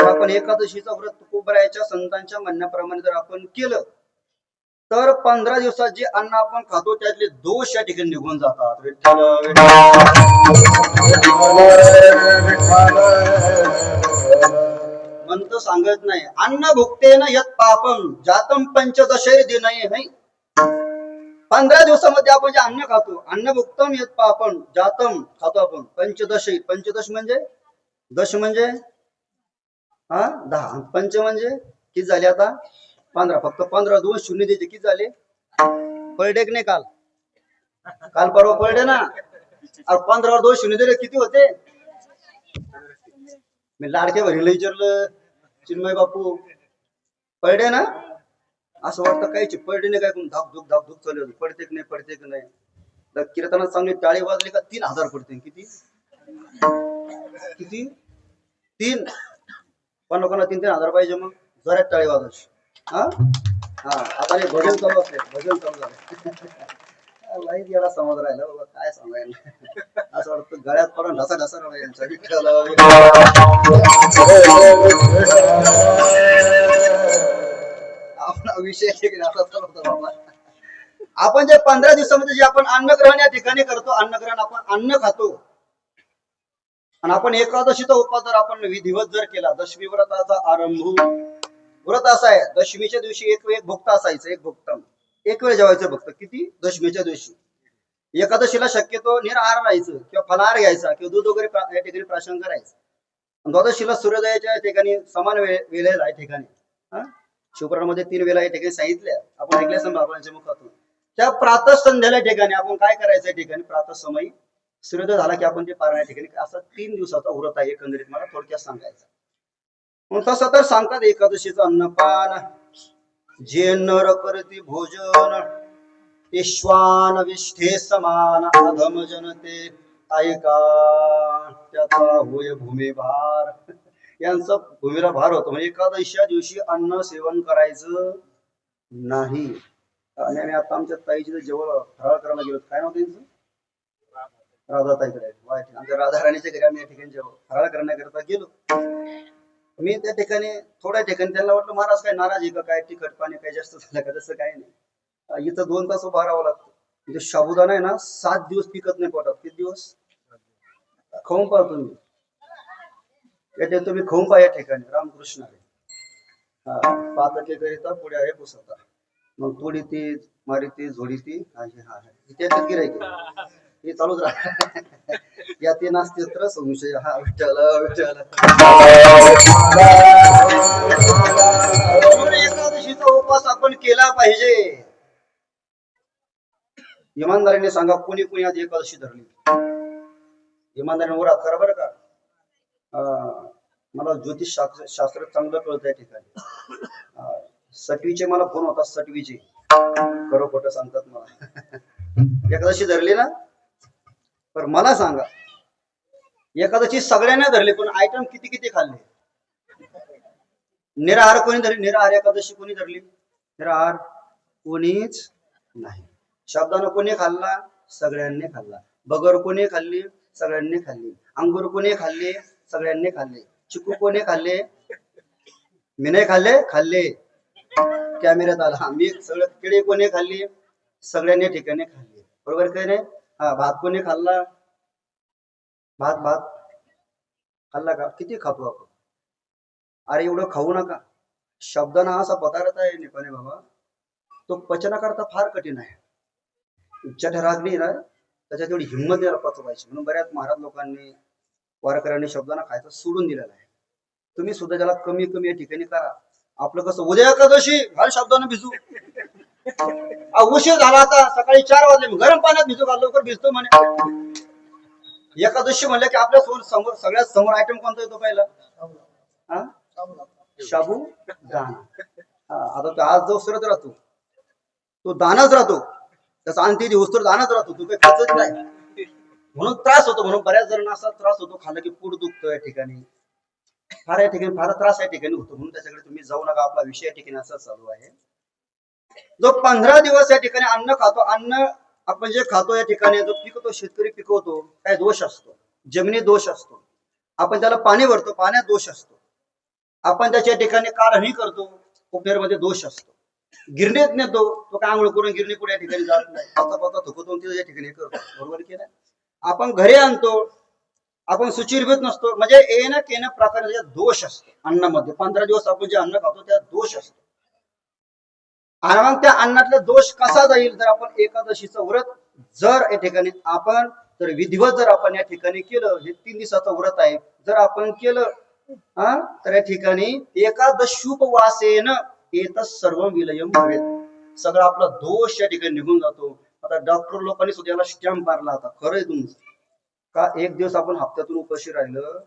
आपण एकादशीचं व्रत तुकोबरायाच्या संतांच्या म्हणण्याप्रमाणे जर आपण केलं तर 15 दिवसात जे अन्न आपण खातो त्यातले दोष या ठिकाणी निघून जातात. म्हणतो सांगत नाही, अन्न भुक्तेन यत् पापम जातम पंचदशैर दिनये नाही. 15 दिवसामध्ये आपण जे अन्न खातो, अन्न भुक्तम यत् पापम जातम खातो आपण पंचदशैर. पंचदश म्हणजे, दश म्हणजे 10, पंच म्हणजे किती झाले आता? 15. फक्त 15 2 शून्य द्यायचे, किती झाले? पळडे की नाही काल काल परवा पळडे ना. 15वर 2 शून्य दिले किती होते. मी लाडक्या बहिणीला विचारलं चिन्मय बापू पळडे ना. असं वाटतं कायची पळडे नाही काय कोण धाकधूक चालू होती. पडते की नाही तर कीर्तनात चांगली टाळी वाजली का 3000 पडते. किती किती 3 पण लोकांना 3-3 हजार पाहिजे. मग जोरात टाळी वाजायची. हा हा आता हे भजन चालू असते. भजन चालू झालं. लाईट याला समज राहिलं बाबा काय सांगायला. असं वाटतं गळ्यात पडून ढसा ढसा रडा यांचा विठ्ठल. आपला विषय असा चालू होता बाबा. आपण जे 15 दिवसामध्ये जे आपण अन्नग्रहण या ठिकाणी करतो. अन्नग्रहण आपण अन्न खातो. आणि आपण एकादशीचा उपवास जर आपण विधिवत जर केला. दशमी व्रताचा आरंभ व्रत असा आहे. दशमीच्या दिवशी एक भुक्त असायचं. एक भुक्त एक वेळ जेवायचं भक्त. किती दशमीच्या दिवशी. एकादशीला शक्यतो निराहार राहायचं किंवा फलाहार घ्यायचा किंवा दूध वगैरे या ठिकाणी प्राशन करायचं. द्वादशीला सूर्योदयाच्या ठिकाणी समान वेळेला या ठिकाणी शिवपुराणामध्ये 3 वेळा या ठिकाणी सांगितल्या. आपण ऐकल्या असं बाबांच्या मुखातून. त्या प्रातः संध्याला ठिकाणी आपण काय करायचं या ठिकाणी प्रातः समयी सूर्योदय झाला की आपण ते पारण या ठिकाणी असा 3 दिवसाचा व्रत आहे. एकंदरीत मला थोडक्यात सांगायचं. मग तसं तर सांगतात एकादशीचं अन्नपान जे नर करती भोजन ते श्वान विष्ठे समान अधम जनते ऐका त्याचा होय भूमी भार. यांचा भूमीला भार होतो. म्हणजे एकादशीच्या दिवशी अन्न सेवन करायचं नाही. आणि आम्ही आता आमच्या ताईची जेवळ फराळ करायला गेलो. काय नाव त्यांचं राधाताईकडे. आमच्या राधा राणीच्या घरी आम्ही या ठिकाणी जेवळ फराळ करण्याकरता गेलो. मी त्या ठिकाणी थोड्या ठिकाणी त्यांना वाटलं महाराज काय नाराज आहे का काय तिखट पाणी काही जास्त झालं का. तसं काही नाही. इथं 2 तास उभा राहावं लागतं. म्हणजे साबुदाणा आहे ना 7 दिवस पिकत नाही पोटात. किती दिवस खाऊन पहा तुम्ही. या तुम्ही खाऊन पहा या ठिकाणी. रामकृष्ण आहे. पातके करिता पुढे आहे पुसता. मग थोडी ती मारी ती झोडी ती त्याच्यात गिरायची हे चालूच राहत. या ते नास्तित्र संशय हा विठ्ठल विठ्ठल. एकादशीचा उपवास आपण केला पाहिजे. इमानदारीने सांगा कोणी कोणी आज एकादशी धरली. इमानदारीने वर हात करा बरं का. मला ज्योतिष शास्त्र चांगलं कळत या ठिकाणी. सटवीचे मला फोन होता. सटवीचे खरं खोटं सांगतात मला. एकादशी धरली ना. पण मला सांगा एकादशी सगळ्यांना धरली पण आयटम किती किती खाल्ले. निराहार कोणी धरली. निराहार एकादशी कोणी धरली. निराहार कोणीच नाही. शब्दानं कोणी खाल्ला. सगळ्यांनी खाल्ला. बगर कोणी खाल्ली. सगळ्यांनी खाल्ली. अंगूर कोणी खाल्ले. सगळ्यांनी खाल्ले. चिकू कोणी खाल्ले. मी नाही खाल्ले. खाल्ले कॅमेऱ्यात आला. मी सगळं केळी कोणी खाल्ली. सगळ्यांनी ठिकाणी खाल्ली. बरोबर काय नाही. हा भात कोणी खाल्ला. भात खाल्ला का. किती खातो आपण. अरे एवढं खाऊ नका. शब्दाना असा पदार्थ आहे निपाने बाबा तो पचनाकरता फार कठीण आहे. जठराग्नी ना त्याच्यात एवढी हिंमत द्यायला पचवायची. म्हणून बऱ्याच महाराज लोकांनी वारकऱ्यांनी शब्दाना खायचं सोडून दिलेलं आहे. तुम्ही सुद्धा त्याला कमी कमी या ठिकाणी करा. आपलं कसं उद्या एकादशी घाल शब्दानं भिजू. उशीर झाला आता सकाळी 4 वाजले गरम पाण्यात भिजू घाल लवकर भिजतो म्हणे. एकादशी म्हणलं की आपल्या समोर सगळ्यात समोर आयटम कोणता येतो पहिला. शाबू दाना. आता आज जो सरत राहतो तो दानाच राहतो. त्याचा अंती वस्तू दानाच राहतो. तू काही खातच नाही म्हणून त्रास होतो. म्हणून बऱ्याच जणांना असा त्रास होतो खाल्ला की पोट दुखतो या ठिकाणी. फार या ठिकाणी फार त्रास या ठिकाणी होतो. म्हणून त्याच्याकडे तुम्ही जाऊ नका. आपला विषय या ठिकाणी असा चालू आहे. जो 15 दिवस या ठिकाणी अन्न खातो. अन्न आपण जे खातो या ठिकाणी जो पिकवतो शेतकरी पिकवतो काय दोष असतो. जमिनीत दोष असतो. आपण त्याला पाणी भरतो पाण्यात दोष असतो. आपण त्याच्या ठिकाणी काढणी करतो उपनेरमध्ये दोष असतो. गिरणीत नेतो तो काय आंघोळ करून गिरणी कुठे या ठिकाणी जात नाही. पता थुकतो या ठिकाणी करतो. बरोबर की नाही. आपण घरी आणतो. आपण सुचिरभूत नसतो. म्हणजे येणं केणं प्रकारचे दोष असतो अन्नामध्ये. 15 दिवस आपण जे अन्न खातो त्यात दोष असतो. आणि मग त्या अन्नातला दोष कसा जाईल तर आपण एकादशीचं व्रत जर या ठिकाणी आपण तर विधिवत जर आपण या ठिकाणी केलं. हे 3 दिवसाचं व्रत आहे. जर आपण केलं तर या ठिकाणी एकादशुपवासेन एतत् सर्व विलयम भवेत्. सगळा आपला दोष या ठिकाणी निघून जातो. आता डॉक्टर लोकांनी सुद्धा याला स्टॅम्प मारला. आता खरंय तुमचं का एक दिवस आपण हप्त्यातून उपाशी राहिलं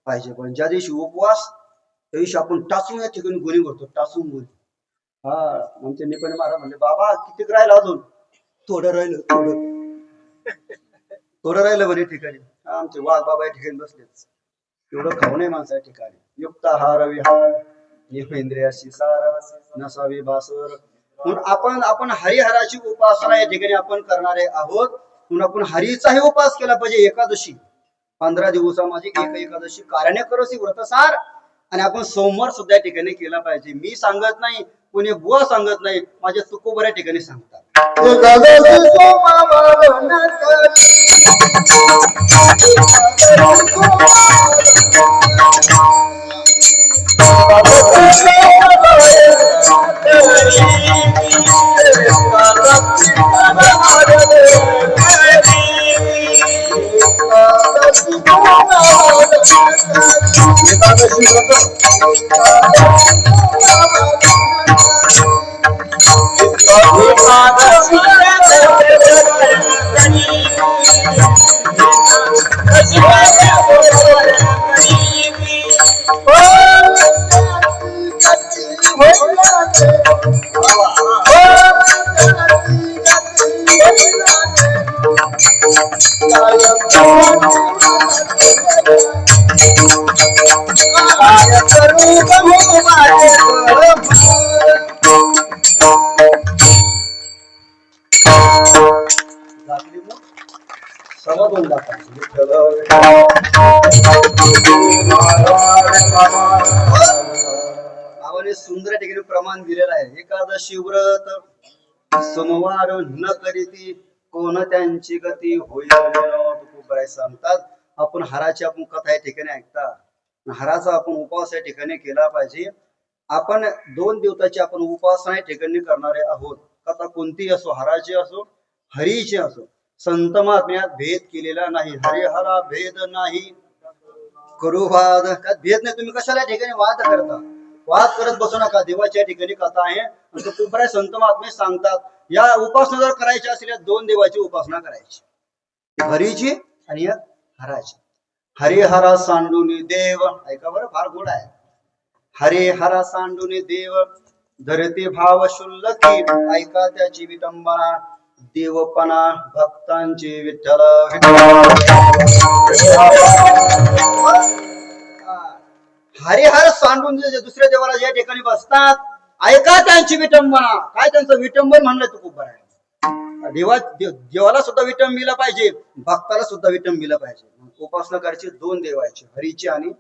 पाहिजे, पण ज्या दिवशी उपवास त्या दिवशी आपण टाचून या ठिकाणी गुन्हे करतो, टाचून गुन्हे. हा, आमचे निपणे महाराज म्हणले, बाबा किती राहिलं अजून? थोडं राहिलं, थोडं राहिलं म्हणे ठिकाणी. आमचे वाघ बाबा या ठिकाणी बसलेच. एवढं खाऊ नये माणसा ठिकाणी. युक्त आहार विहार निमेंद्रियाशी सार नसावी बासर. म्हणून आपण हरिहराची उपासना या ठिकाणी आपण करणारे आहोत. म्हणून आपण हरीचाही उपास केला पाहिजे. एकादशी 15 दिवसामध्ये एक एकादशी कार्याने करोसी व्रतसार. आणि आपण सोमवार सुद्धा या ठिकाणी केला पाहिजे. मी सांगत नाही, कोणी बुवा सांगत नाही, माझ्या तुकोबर या ठिकाणी सांगतात. सुंदर ठिकाणी प्रमाण दिलेलं आहे. एकादशी व्रत सोमवार न करीती कोण त्यांची गती होईल सांगतात. आपण हराची आपण कथा या ठिकाणी ऐकता. हराचा आपण उपवास या ठिकाणी केला पाहिजे. आपण 2 दिवसाची आपण उपासना या ठिकाणी करणारे आहोत. कथा कोणती असो, हराची असो हरीची असो, संत महात्म्यात भेद केलेला नाही. हरिहरा भेद नाही करू वाद. त्यात भेद नाही. तुम्ही कशाला या ठिकाणी वाद करता? वाद करत बसू नका. देवाच्या ठिकाणी कथा आहे. आणि संत महात्मे सांगतात या उपासना जर करायची असेल या 2 देवाची उपासना करायची, हरीची आणि एक हराची. हरिहरा सांडूनी देव, ऐका बरं, फार गोड आहे. हरिहरा सांडूनी देव धरती भाव शुल्लकी, ऐका त्याची विटंबना देवपणा भक्तांची विठ्ठल. हरिहर सांडून जे दुसऱ्या देवाला ज्या ठिकाणी बसतात, ऐका त्यांची विटंबना. काय त्यांचं विटंबन म्हणलं तू खूप बरं आहे. देवाला सुद्धा विटंबिला पाहिजे, भक्ताला सुद्धा विटंबिला पाहिजे. उपासना करायची 2 देवाची, हरीची आणि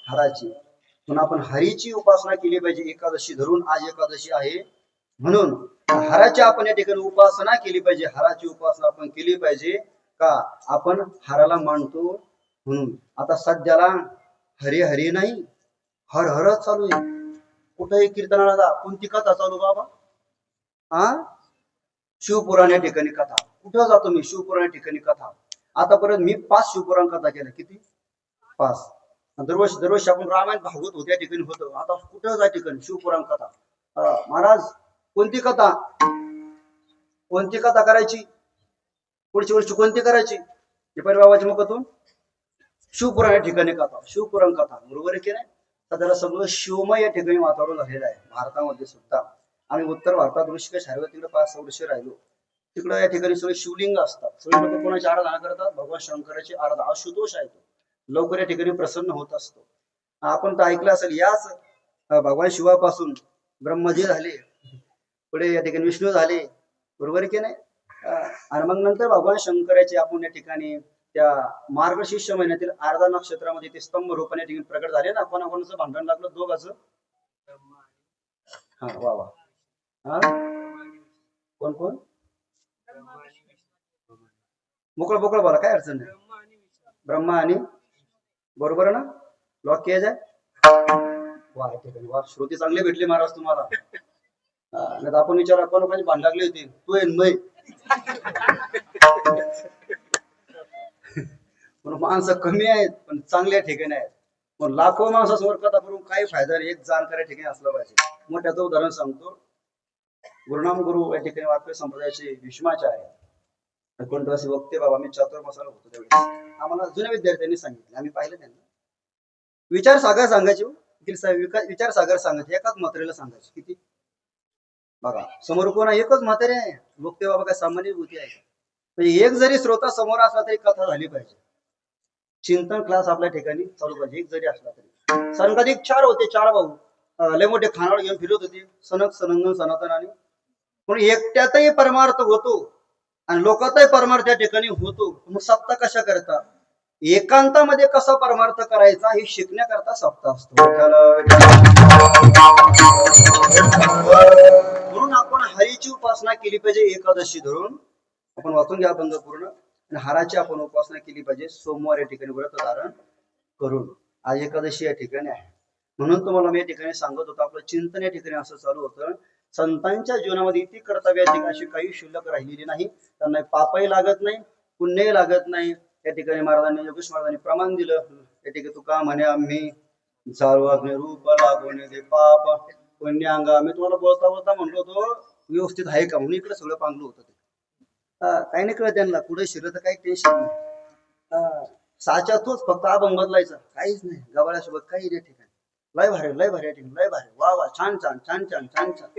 हराची. म्हणून आपण हरीची उपासना केली पाहिजे एकादशी धरून. आज एकादशी आहे म्हणून हराची आपण या ठिकाणी उपासना केली पाहिजे. हराची उपासना आपण केली पाहिजे का आपण हराला मानतो म्हणून. आता सध्याला हरी हरी नाही, हर हर चालू आहे. कुठेही कीर्तनाला जा, कोणती कथा चालू बाबा? शिवपुराण या ठिकाणी कथा. कुठं जातो मी? शिवपुराण या ठिकाणी कथा. आतापर्यंत मी 5 शिवपुराण कथा केल्या. किती? 5. दरवर्षी आपण रामायण भागवत होत्या ठिकाणी होतो. आता कुठं जा ठिकाणी शिवपुराण कथा. महाराज कोणती कथा? कोणती कथा करायची? पुढच्या वर्षी कोणती करायची? बाबाच्या मुखातून शिवपुराण या ठिकाणी कथा, शिवपुराण कथा. बरोबर आहे की नाही? सध्याला सगळं शिवमय या ठिकाणी वातावरण झालेलं आहे भारतामध्ये सुद्धा. आम्ही उत्तर भारतात ऋषिकेश हरिद्वार तिकडे 5-6 वर्ष राहिलो. तिकडे या ठिकाणी सगळे शिवलिंग असतात. सगळे लोक कोणाची आराधना करतात? भगवान शंकराची आराधना. आशुतोष आहे तो, लवकर या ठिकाणी प्रसन्न होत असतो. आपण तर ऐकलं असेल, याच भगवान शिवापासून ब्रह्मजी झाले, पुढे या ठिकाणी विष्णू झाले. बरोबर की नाही? आणि मग नंतर भगवान शंकराचे आपण या ठिकाणी त्या मार्गशीर्ष महिन्यातील अर्धा नक्षत्रामध्ये ते स्तंभ रूपाने ठिकाणी प्रकट झाले ना. कोणाकोणाचं भांडण लागलं दोघांचं? हा वा वा. कोण कोण? मोकळ मोकळ बोला, काय अडचण नाही. ब्रह्मा आणि बरोबर आहे ना? लॉक केज आहे. वा ठिकाणी वा, श्रोती चांगले भेटले महाराज तुम्हाला. नाही आपण विचारा कोणाकोणाची भांडण लागली होती, तू आहे मै. माणसं कमी आहेत पण चांगल्या ठिकाणी आहेत. पण लाखो माणसासमोर कथा करून काही फायदा नाही. एक जाणकार ठिकाणी असलं पाहिजे. मोठ्याचं उदाहरण सांगतो. गुरुनाम गुरु या ठिकाणी वारकरी संप्रदायाचे भीष्माचार्य कोणत्याशी वक्ते बाबा मी चातुर्मासाला होतो त्यावेळेस आम्हाला जुन्या विद्यार्थ्यांनी सांगितले, आम्ही पाहिलं त्यांना. विचार सागर सांगायचे, विचार सागर सांगायचे, एकाच म्हातारीला सांगायचे. किती बघा समोर कोण एकच म्हातारे आहे, वक्ते बाबा काय सामान्य बुद्धी आहे. म्हणजे एक जरी श्रोता समोर असला तरी कथा झाली पाहिजे. चिंतन क्लास आपल्या ठिकाणी चालू पाहिजे. एक जरी असला तरी संघाधिक 4 होते, 4 भाऊ लय मोठे खानावर घेऊन फिरत होते, सनक सनंदन सनातन. आणि पण एकट्यातही परमार्थ होतो आणि लोकातही परमार्थ त्या ठिकाणी होतो. मग सप्ताह कशा करता, एकांतामध्ये कसा परमार्थ करायचा हे शिकण्याकरता सप्ताह असतो. म्हणून आपण हरीची उपासना केली पाहिजे. एकादशी धरून आपण वाचून घ्या बंद पूर्ण. आणि हाराची आपण उपासना केली पाहिजे सोमवार या ठिकाणी व्रत धारण करून. आज एकादशी या ठिकाणी आहे म्हणून तुम्हाला मी या ठिकाणी सांगत होतो. आपलं चिंतन या ठिकाणी असं चालू होतं, संतांच्या जीवनामध्ये इतकी कर्तव्य अशी काही शिल्लक राहिलेली नाही. त्यांना पापही लागत नाही, पुण्यही लागत नाही. या ठिकाणी महाराजांनी, योगेश महाराजांनी प्रमाण दिलं. या ठिकाणी तुका म्हणे आम्ही चालू अग्नि रूप लागून दे पाप पुण्य अंगा. मी तुम्हाला बोलता बोलता म्हणलो होतो व्यवस्थित आहे का म्हणून, इकडे सगळं पांगलं होतं ते. काही नाही कळत त्यांना, पुढे शिरलं तर काही टेन्शन नाही. साच्या तोच फक्त अभंग बदलायचा, काहीच नाही. गबाळ्यासोबत काही या ठिकाणी लय भारी, लय भारी, लय भारी, वा वा, छान छान छान छान छान छान.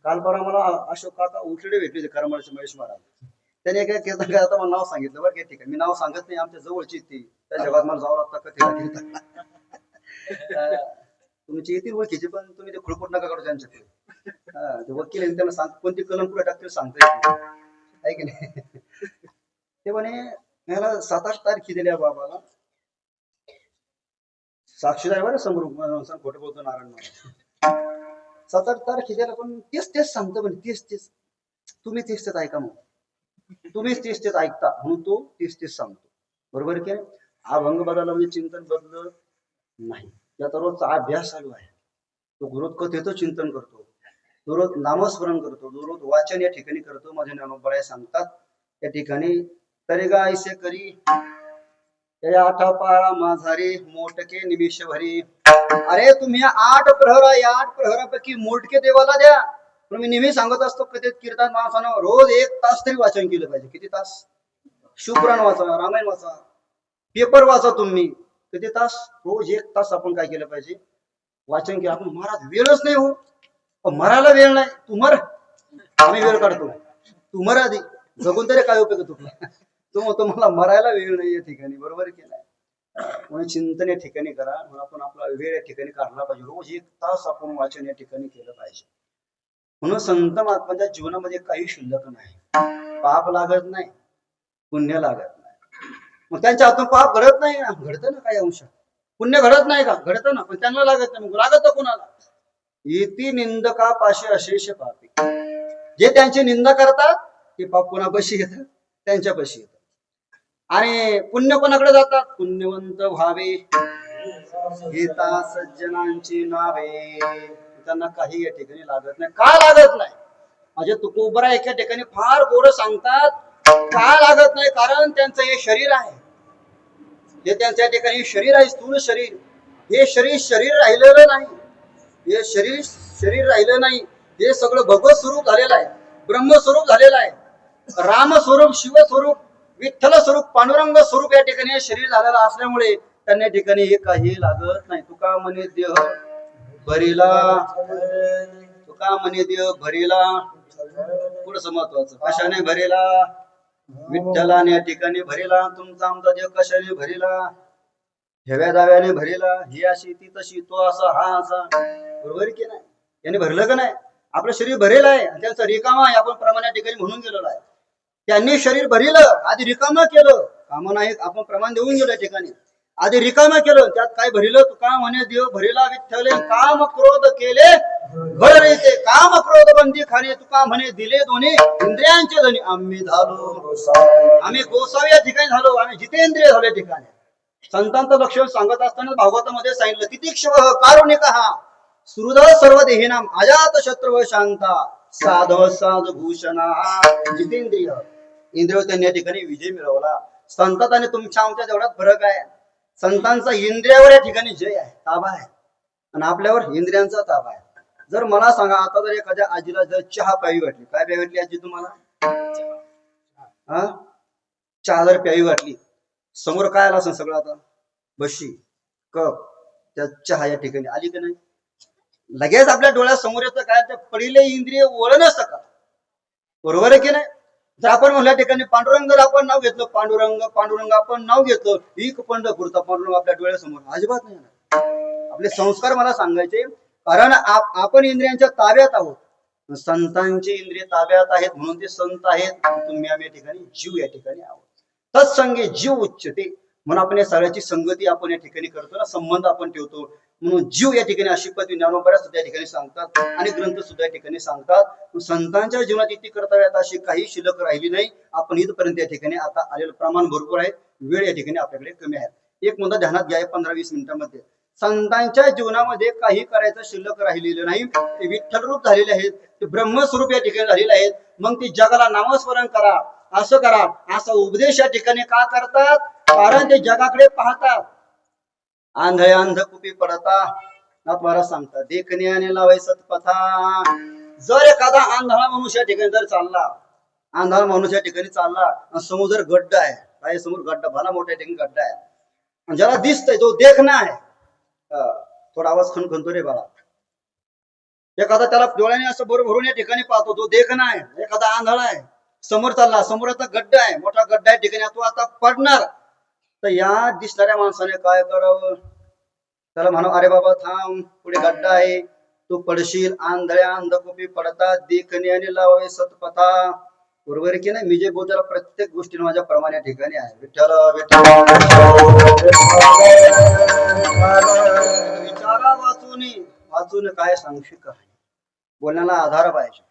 काल परवा मला अशोक काका उठले भेटले करमळचे महेश महाराज. त्याने काय केलं काय, आता मला नाव सांगितलं बरं. ठीक आहे, मी नाव सांगत नाही, आमच्या जवळची ती, त्या जगात मला जावं लागतं कथेला. तुमची येतील ओळखीचे, पण तुम्ही ते खुळकुट नका करू त्यांच्याकडे. ते वकील त्यांना सांग कोणती कलम पुढे टाकतील सांगता आहे की नाही. ते म्हणे मला 7-8 तारखे दिल्या बाबाला, साक्षीदार बरं समोर, खोटं बोलतो नारायण महाराज. 7-8 तारखे दिल्या, पण तेच सांगतो म्हणे, तेच तुम्ही तेच ऐका, मग तुम्हीच तेच ऐकता म्हणून तो तेच सांगतो. बरोबर की नाही. अभंग बदलला म्हणजे चिंतन बदलत नाही. त्याचा रोजचा अभ्यास चालू आहे. तो गुरुत कथेचं चिंतन करतो, दररोज नामस्मरण करतो, दररोज वाचन या ठिकाणी करतो. माझे ज्ञानोबराय सांगतात या ठिकाणी, तरी गा ऐसे करी आठा पाळा माझा रे मोटके निमिष भरी. अरे तुम्ही 8 प्रहर, 8 प्रहरापैकी मोटके देवाला द्या. पण मी नेहमी सांगत असतो कथेत कीर्तन माणसानं रोज 1 तास तरी वाचन केलं पाहिजे. किती तास? शिवपुराण वाचा, रामायण वाचा, पेपर वाचा. तुम्ही किती तास? रोज 1 तास आपण काय केलं पाहिजे? वाचन केलं. आपण महाराज वेळच नाही हो, मरायला वेळ नाही. तू मर, आम्ही वेळ काढतो. तू मर आधी, जगून तरी काय उपयोग तुला. तुम्हाला मरायला वेळ नाही या ठिकाणी. बरोबर केलाय. म्हणून चिंतन या ठिकाणी करा. म्हणून आपण आपला वेळ या ठिकाणी काढला पाहिजे. रोज 1 तास आपण वाचन या ठिकाणी केलं पाहिजे. म्हणून संत महात्माच्या जीवनामध्ये काही शिल्लक नाही. पाप लागत नाही, पुण्य लागत नाही. मग त्यांच्या हातून पाप घडत नाही ना, घडतं ना काही अंश. पुण्य घडत नाही का? घडतं ना, पण त्यांना लागत नाही. मग लागत कोणाला? इति निंदका पाशी अशेष पापी. जे त्यांची निंदा करतात ते पाप कोणापाशी येतात? त्यांच्यापाशी येतात. आणि पुण्य कोणाकडे जातात? पुण्यवंत व्हावे गीता सज्जनांची नावे. त्यांना काही या ठिकाणी लागत नाही. का लागत नाही? माझे तुकोबरा एका ठिकाणी फार गोड सांगतात, का लागत नाही? कारण त्यांचं हे शरीर आहे, हे त्यांच्या ठिकाणी शरीर आहे, स्थूल शरीर. हे शरीर राहिलेलं नाही. हे शरीर राहिलं नाही. हे सगळं भगवत स्वरूप झालेलं आहे, ब्रह्मस्वरूप झालेलं आहे, रामस्वरूप, शिवस्वरूप, विठ्ठल स्वरूप, पांडुरंग स्वरूप या ठिकाणी हे शरीर झालेलं असल्यामुळे त्यांना ठिकाणी हे काही लागत नाही. तुका म्हणे देह भरीला, तुका म्हणे देह भरीला. पुढचं महत्वाचं, कशाने भरेला? विठ्ठलाने या ठिकाणी भरेला. तुमचा आमचा देह कशाने भरेला? हेव्या दाव्याने भरेला. ही अशी, ती तशी, तो असा, हा असा. बरोबर की नाही? याने भरलं का नाही? आपलं शरीर भरेल आहे, त्यांचं रिकामा आहे. आपण प्रमाण या ठिकाणी म्हणून गेलेलो आहे. त्यांनी शरीर भरिलं, आधी रिकामा केलं. कामं नाही, आपण प्रमाण देऊन गेलो या ठिकाणी. आधी रिकामा केलं, त्यात काय भरिलं? तुका म्हणे देव भरिला विठ्ठले. काम क्रोध केले घर येते, काम क्रोध बंदी खाणे. तुका म्हणे दिले दोन्ही इंद्रियांचे धनी. आम्ही झालो, आम्ही गोसावी या ठिकाणी झालो, आम्ही जितेंद्रिय झालो या ठिकाणी. संतांचं लक्षण सांगत असताना भागवतामध्ये सांगितलं, तितिक्षव कारुणिकः सुहृद सर्व देहिनाम अजात शत्रुव शांता साधव साध भूषणा. जितेंद्रिय इंद्रिय त्यांनी या ठिकाणी विजय मिळवला. संतात आणि तुमच्या आमच्या तेवढाच फरक आहे. संतांचा इंद्रियावर या ठिकाणी जय आहे, ताबा आहे, आणि आपल्यावर इंद्रियांचा ताबा आहे. जर मला सांगा, आता जर एखाद्या आजीला जर चहा प्यावी वाटली, काय प्यावी वाटली आजी तुम्हाला? हा, चहा जर प्यावी वाटली, समोर काय आला असं सगळं? आता बशी, कप, त्या चहा या ठिकाणी आली की नाही? लगेच आपल्या डोळ्यासमोर येतं काय? त्या पहिले इंद्रिय वळण असतं का? बरोबर आहे की नाही? जर आपण म्हणल्या ठिकाणी पांडुरंग जर आपण नाव घेतलं, पांडुरंग पांडुरंग आपण नाव घेतलं, एक पंढरपूरचा पांडुरंग आपल्या डोळ्यासमोर अजिबात नाही येणार. आपले संस्कार मला सांगायचे, कारण आपण इंद्रियांच्या ताब्यात आहोत. संतांची इंद्रिय ताब्यात आहेत म्हणून ते संत आहेत. तुम्ही आम्ही या ठिकाणी जीव या ठिकाणी आहोत. तत्संगे जीव उच्चते, म्हणून आपण या सगळ्याची संगती आपण या ठिकाणी करतो ना, संबंध आपण ठेवतो. म्हणून जीव या ठिकाणी अशी पदवी ज्ञानोबऱ्या सुद्धा या ठिकाणी सांगतात आणि ग्रंथ सुद्धा या ठिकाणी सांगतात. संतांच्या जीवनात इतकी कर्तव्यात अशी काही शिल्लक राहिली नाही. आपण इथपर्यंत या ठिकाणी आता आलेलं प्रमाण भरपूर आहे. वेळ या ठिकाणी आपल्याकडे कमी आहे. एक मुद्दा ध्यानात घ्या 15-20 मिनिटांमध्ये. संतांच्या जीवनामध्ये काही करायचं शिल्लक राहिलेलं नाही. ते विठ्ठल रूप झालेले आहेत, ते ब्रह्मस्वरूप या ठिकाणी झालेले आहेत. मग ते जगाला नामस्मरण करा, असं करा, असा उपदेश या ठिकाणी का करतात? कारण ते जगाकडे पाहतात. आंधळे अंधकुपी पडता नाथवारा सांगतात, देखण्याने लावाय सतपथा. जर एखादा आंधळा मनुष्य या ठिकाणी जर चालला, आंधळा मनुष्य या ठिकाणी चालला, समोर जर गड्डा आहे, काय समोर गड्डा, भला मोठ्या ठिकाणी गड्डा आहे, आणि ज्याला दिसतंय तो देखणा आहे, थोडा आवाज खणखणतो रे बाळा. एखादा त्याला डोळ्याने असं बरोबर भरून या ठिकाणी पाहतो, तो देखणा आहे. एखादा आंधळा आहे, समोर चालला, समोर आता गड्डा आहे, मोठा गड्डा आहे ठिकाणी, तो आता पडणार. तर या दिसणाऱ्या माणसाने काय करावं? त्याला म्हणा, अरे बाबा थांब, पुढे गड्डा आहे, तू पडशील. आंधळ्या अंधकुपी पडतात, देखण्याने लावावे सतपथा. बरोबर की नाही? मी जे बोलतो प्रत्येक गोष्टी माझ्या प्रमाणे ठिकाणी आहे. विठ्ठल विचारा वाचून काय सांगू काय? बोलण्याला आधार पाहिजे.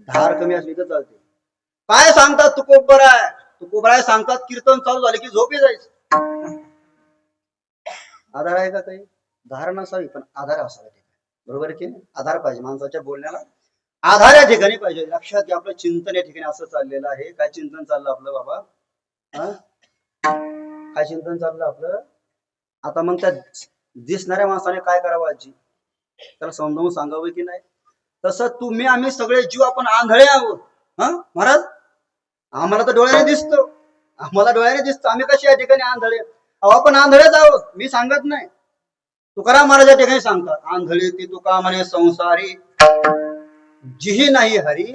धार कमी असली तर चालते. काय सांगतात? तुकोबर आहे, तुकोबर आहे सांगतात. कीर्तन चालू झाले की झोपी जायचं. आधार आहे का? काही धार नसावी, पण आधार असावा. बरोबर की नाही? आधार पाहिजे माणसाच्या बोलण्याला, आधार या ठिकाणी पाहिजे. लक्षात घ्या, आपलं चिंतन या ठिकाणी असं चाललेलं आहे. काय चिंतन चाललं आपलं बाबा? काय चिंतन चाललं आपलं? आता मग त्या दिसणाऱ्या माणसाने काय करावं आजी? त्याला समजावून सांगावं की नाही? तसं तुम्ही आम्ही सगळे जीव आपण आंधळे आहोत. महाराज, आम्हाला तर डोळ्याने दिसतो, आम्हाला डोळ्याने दिसतो, आम्ही कशी या ठिकाणी आंधळे? अहो आपण आंधळेच आहोत, मी सांगत नाही. तुकाराम महाराज या ठिकाणी सांगतात, आंधळे ती तुका म्हणे संसारी, जिही नाही हरी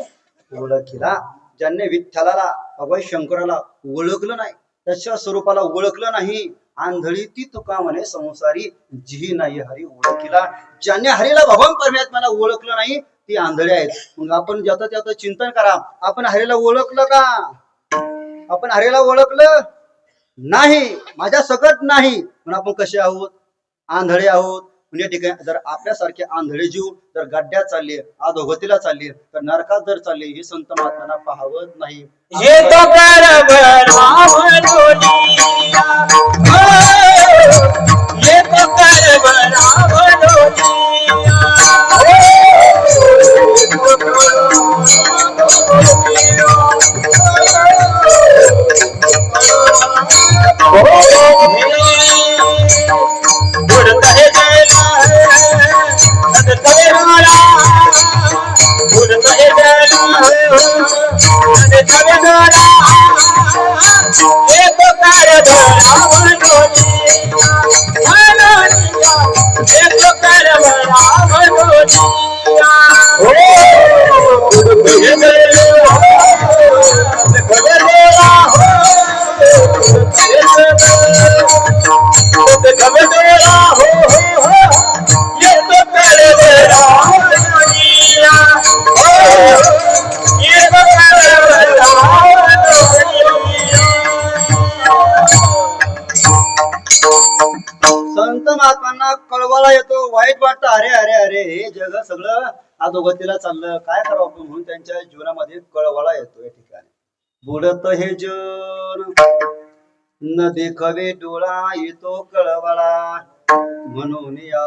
ओळखीला. ज्यांनी विठ्ठलाला, अभय शंकराला ओळखलं नाही, त्याच्या स्वरूपाला ओळखलं नाही, आंधळी ती तुका म्हणे संसारी, जिही नाही हरी ओळखीला. ज्यांनी हरीला, भगवान परमात्म्याला ओळखलं नाही, ती आंधळी आहेत. मग आपण ज्याचं त्याचं चिंतन करा. आपण हरीला ओळखलं का? आपण हरीला ओळखलं नाही, माझ्या सकट नाही, म्हणून आपण कसे आहोत? आंधळे आहोत. म्हणजे ठिकाणी जर आपल्यासारखे आंधळे जीव जर गड्ड्यात चालले, अधोगतीला चालले, तर नरकात जर चालले, हे संत महात्म्यांना पाहावत नाही. हे तो संत महात्मांना कळवाला येतो, वाईट वाटतं, अरे अरे अरे हे जग सगळं अधोगतीला चाललं, काय करावं आपण? म्हणून त्यांच्या जीवनामध्ये कळवाला येतो. या ठिकाणी बुडत हे जन न देखावे डोळा, येतो कळवाला म्हणून या.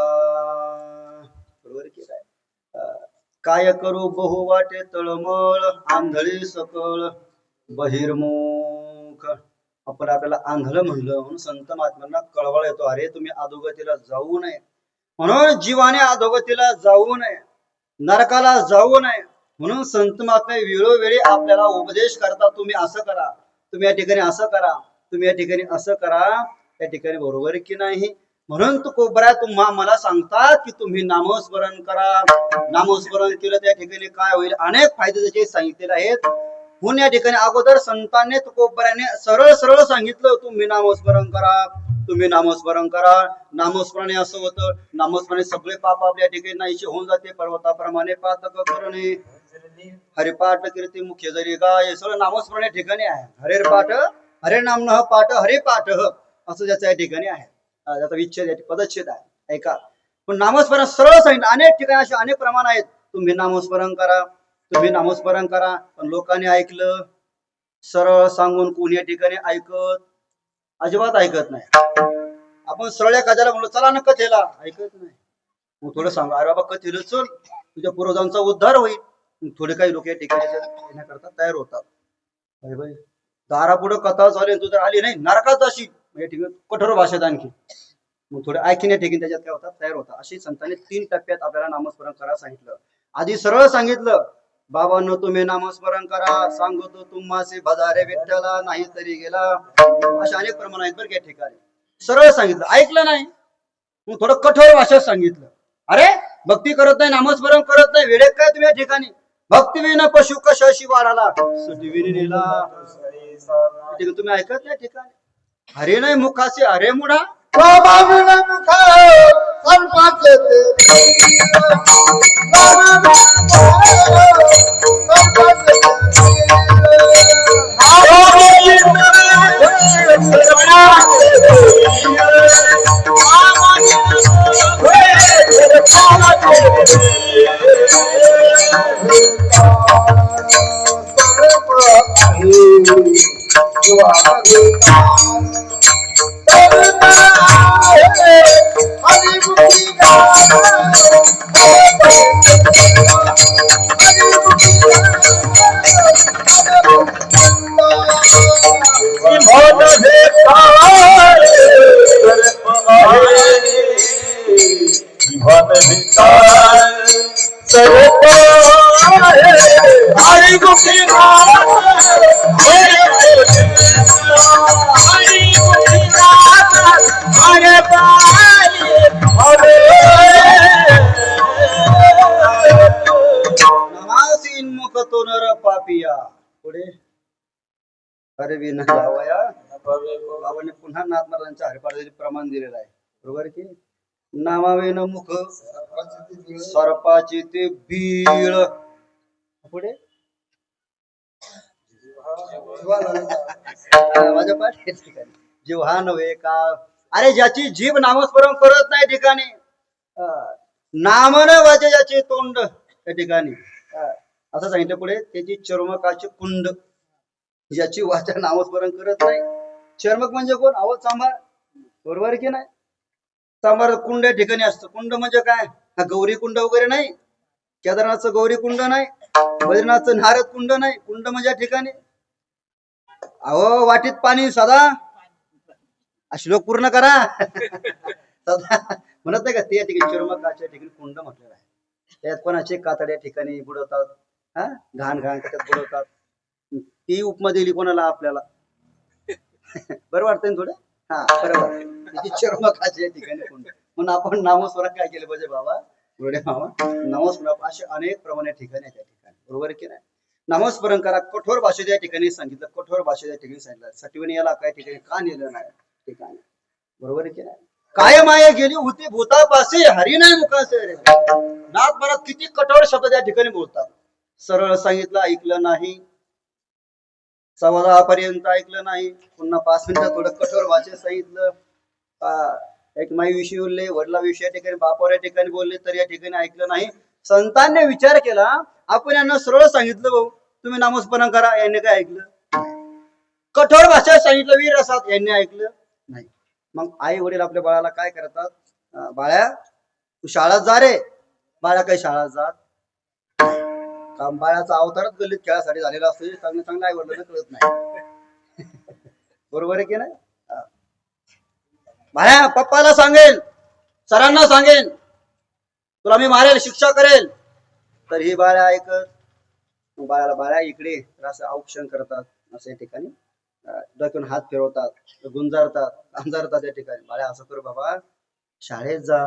बरोबर की काय? काय करू बहु वाटे तळमळ, आंधळी सकळ बहिर्मुख. आपण आपल्याला आंधळ म्हणलं म्हणून संत महात्म्यांना कळवळा येतो, अरे तुम्ही अधोगतीला जाऊ नये, म्हणून जीवाने अधोगतीला जाऊ नये. नरकाला जाऊ नये म्हणून संत महात्मे वेळोवेळी आपल्याला उपदेश करतात. तुम्ही असं करा, तुम्ही या ठिकाणी असं करा, तुम्ही या ठिकाणी असं करा. या ठिकाणी बरोबर की नाही? म्हणून तू कोबरा तुम्हा मला सांगतात की तुम्ही नामस्मरण करा. नामस्मरण केलं त्या ठिकाणी काय होईल? अनेक फायदे त्याचे सांगितलेले आहेत. म्हणून या ठिकाणी अगोदर संतांनी तुकोबराने सरळ सरळ सांगितलं तुम्ही नामस्मरण करा, तुम्ही नामस्मरण करा. नामस्मरणे असं होतं, नामस्मरणे सगळे पाप आपल्या ठिकाणी नाहीसे होऊन जाते. पर्वताप्रमाणे पातक करणे, हरिपाठ कीर्ती मुख्य जरी गाय, हे सगळं नामस्मरणे ठिकाणी आहे. हरेर पाठ, हरे नाम न पाठ, हरे पाठ असं ज्याचं या ठिकाणी आहे. त्याचा विच्छेद पदच्छेद आहे. ऐका, पण नामस्मरण सरळ सांगितलं. अनेक ठिकाणी असे अनेक प्रमाण आहेत. तुम्ही नामस्मरण करा, तुम्ही नामस्मरण करा. पण लोकांनी ऐकलं, सरळ सांगून कोणी या ठिकाणी ऐकत अजिबात ऐकत नाही. आपण सरळ एखाद्याला म्हणलो चला ना कथेला, ऐकत नाही. मग थोडं सांग, अरे बाबा कथेला चल, तुझ्या पूर्वजांचा उद्धार होईल. थोडे काही लोक या ठिकाणी येण्याकरता तयार होतात. अरे बाई, दारापुढे कथा झाली, तू जर आली नाही नरकात अशी या ठिकाणी कठोर भाषेत आणखी. मग थोडे ऐकण्या ठिकाणी त्याच्यात काय होतात, तयार होतात. अशी संतांनी 3 टप्प्यात आपल्याला नामस्मरण करायला सांगितलं. आधी सरळ सांगितलं, बाबांनो तुम्ही नामस्मरण करा, सांगतो तुम्हासी भजारे विठ्ठला, नाही तरी गेला. असे अनेक प्रमाण आहेत बरं या ठिकाणी. सरळ सांगितलं, ऐकलं नाही. मग थोडं कठोर भाषेत सांगितलं, अरे भक्ती करत नाही, नामस्मरण करत नाही, वेळेत काय तुम्ही या ठिकाणी? भक्ती विना पशु कशाशी वाढाला, नेला. तुम्ही ऐकत नाही ठिकाणी. हरे नाही मुखाचे अरे मुडा, बाबा विना मुखा सर्पाचे पापिया. पुढे अरे विना जावया. बाबांनी पुन्हा नाथ महाराजांच्या हरिपाठाचे प्रमाण दिलेलं आहे. बरोबर की? नामावेन मुख सर्पाची ते बीळ. पुढे माझ्या पाठ ठिकाणी जिव्हा नव्हे का. अरे ज्याची जीभ नामस्मरण करत नाही ठिकाणी, नाम न वाचे ज्याचे तोंड त्या ठिकाणी, असं सांगितलं पुढे, त्याची चर्मकाचे कुंड. ज्याची वाचा नामस्मरण करत नाही. चर्मक म्हणजे कोण? अहो चांभार. बरोबर की नाही? चांभार कुंड या ठिकाणी असतं. कुंड म्हणजे काय? गौरी कुंड वगैरे नाही, केदारनाथचं गौरी कुंड नाही, बद्रीनाथचं नारद कुंड नाही. कुंड म्हणजे या ठिकाणी अहो वाटीत पाणी सदा. श्लोक पूर्ण करा. सदा म्हणत नाही का ते? या ठिकाणी चर्मकाच्या ठिकाणी कुंड म्हटलेलं आहे. त्यात कोणाचे कातड्या ठिकाणी बुडवतात, घाण घाण त्याच्यात बुडवतात. ती उपमा दिली कोणाला? आपल्याला. बरं वाटतंय थोडं? हा बरोबर. त्याची चर्मकाच्या ठिकाणी कुंड. म्हणून आपण नामस्मरण काय केलं पाहिजे बाबा? गुरुडे मामा, नामस्मरण असे अनेक प्रमाणे ठिकाणी आहे त्या ठिकाणी. बरोबर की नाही? नामस्मरण करा. कठोर भाषेत या ठिकाणी सांगितलं, कठोर भाषेत या ठिकाणी सांगितलं. सटविने याला काय ठिकाणी का नेलं नाही ठिकाणी? बरोबर की नाही? काय माया गेली होती भूतापासे, हरी नाही मुखासे. नाथ महाराज किती कठोर शब्द त्या ठिकाणी बोलतात. सरळ सांगितलं, ऐकलं नाही. 10:15 ऐकलं नाही. पुन्हा 5 मिनिटं थोडं कठोर भाषेत सांगितलं. एक माईविषयी बोलले, वडिलाविषयी या ठिकाणी, बापावर या ठिकाणी बोलले, तर या ठिकाणी ऐकलं नाही. संतांनी विचार केला, आपण यांना सरळ सांगितलं भाऊ तुम्ही नामस्मरण करा, यांनी काय ऐकलं? कठोर भाषेत सांगितलं वीर रसात, यांनी ऐकलं नाही. मग आई वडील आपल्या बाळाला काय करतात? बाळा तू शाळेत जा रे. बाळा काही शाळेत जात, बाळाचा अवतारच गल्लीत खेळासाठी झालेला असतो. चांगलं चांगलं आई वडिलांना कळत नाही. बरोबर आहे की नाही? बाळा पप्पाला सांगेल, सरांना सांगेल, तुला मी मारेल, शिक्षा करेल. तरीही बाळ्या ऐकत. मग बाळाला बाळ्या इकडे तर असं औक्षण करतात अशा ठिकाणी डोक्यातून हात फिरवतात गुंजारतात अंजारतात त्या ठिकाणी. बाळ्या असं कर बाबा, शाळेत जा.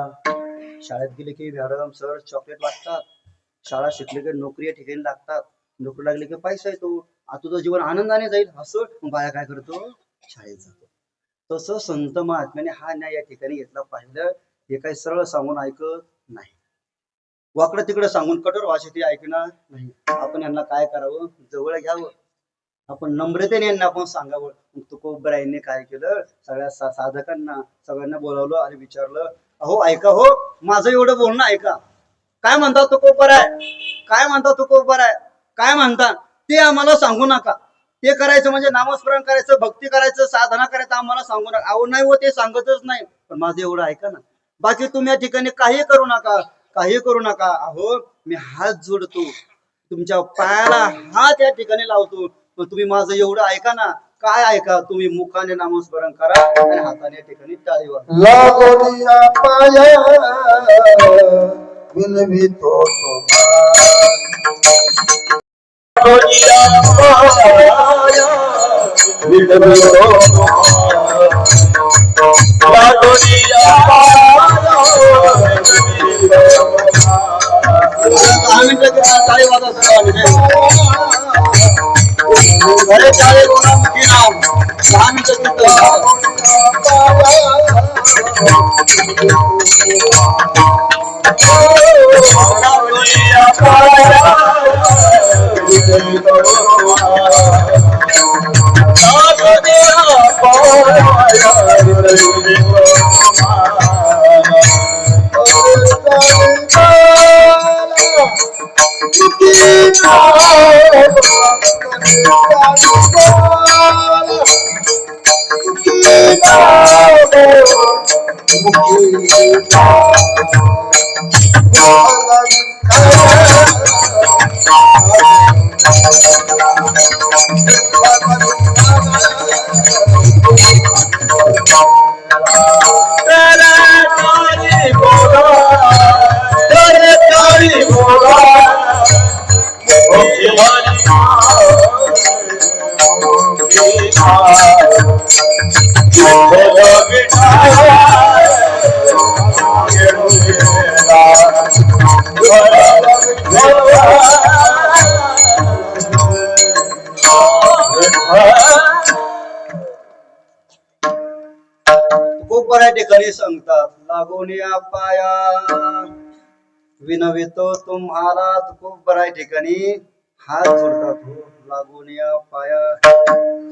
शाळेत गेले की मॅडम सर चॉकलेट वाटतात. शाळा शिकली की नोकरी या ठिकाणी लागतात. नोकरी लागली की पैसा येतो. आता तुझं जीवन आनंदाने जाईल असं. मग बाळ्या काय करतो, शाळेत जातो. तसं संत महात्म्याने हा न्याय या ठिकाणी घेतला पाहिलं. हे काही सरळ सांगून ऐकत नाही, वाकडं तिकडं सांगून कठोर भाषेत ते ऐकणार नाही. आपण यांना काय करावं, जवळ घ्यावं. आपण नम्रतेने यांना आपण सांगावं. मग तुकोबरायांनी काय केलं, सगळ्या साधकांना सगळ्यांना बोलावलं आणि विचारलं, अहो ऐका हो, माझं एवढं बोलणं ऐका. काय म्हणता तुकोबराय, काय म्हणता तुकोबराय, काय म्हणता ते आम्हाला सांगू नका. ते करायचं म्हणजे नामस्मरण करायचं, भक्ती करायचं, साधना करायचं आम्हाला सांगू नका. अहो नाही हो, ते सांगतच नाही. पण माझं एवढं ऐका ना. बाकी तुम्ही या ठिकाणी काही करू नका, काही करू नका. अहो मी हात जोडतो, तुमच्या पायाला हात या ठिकाणी लावतो. पण तुम्ही माझं एवढं ऐका ना. काय ऐका, तुम्ही मुखाने नामस्मरण करा आणि हाताने या ठिकाणी टाळी वाजवा. लागोनिया पाया विनवितो टाळी वाजवा घरे टाळे बोला मुखी नाम. 6 मिनिटं खूप बऱ्या ठिकाणी सांगतात, लागोनिया पाया विनवितो तुम्हाला. खूप बऱ्या ठिकाणी हात जोडतात हो, लागोनिया पाया.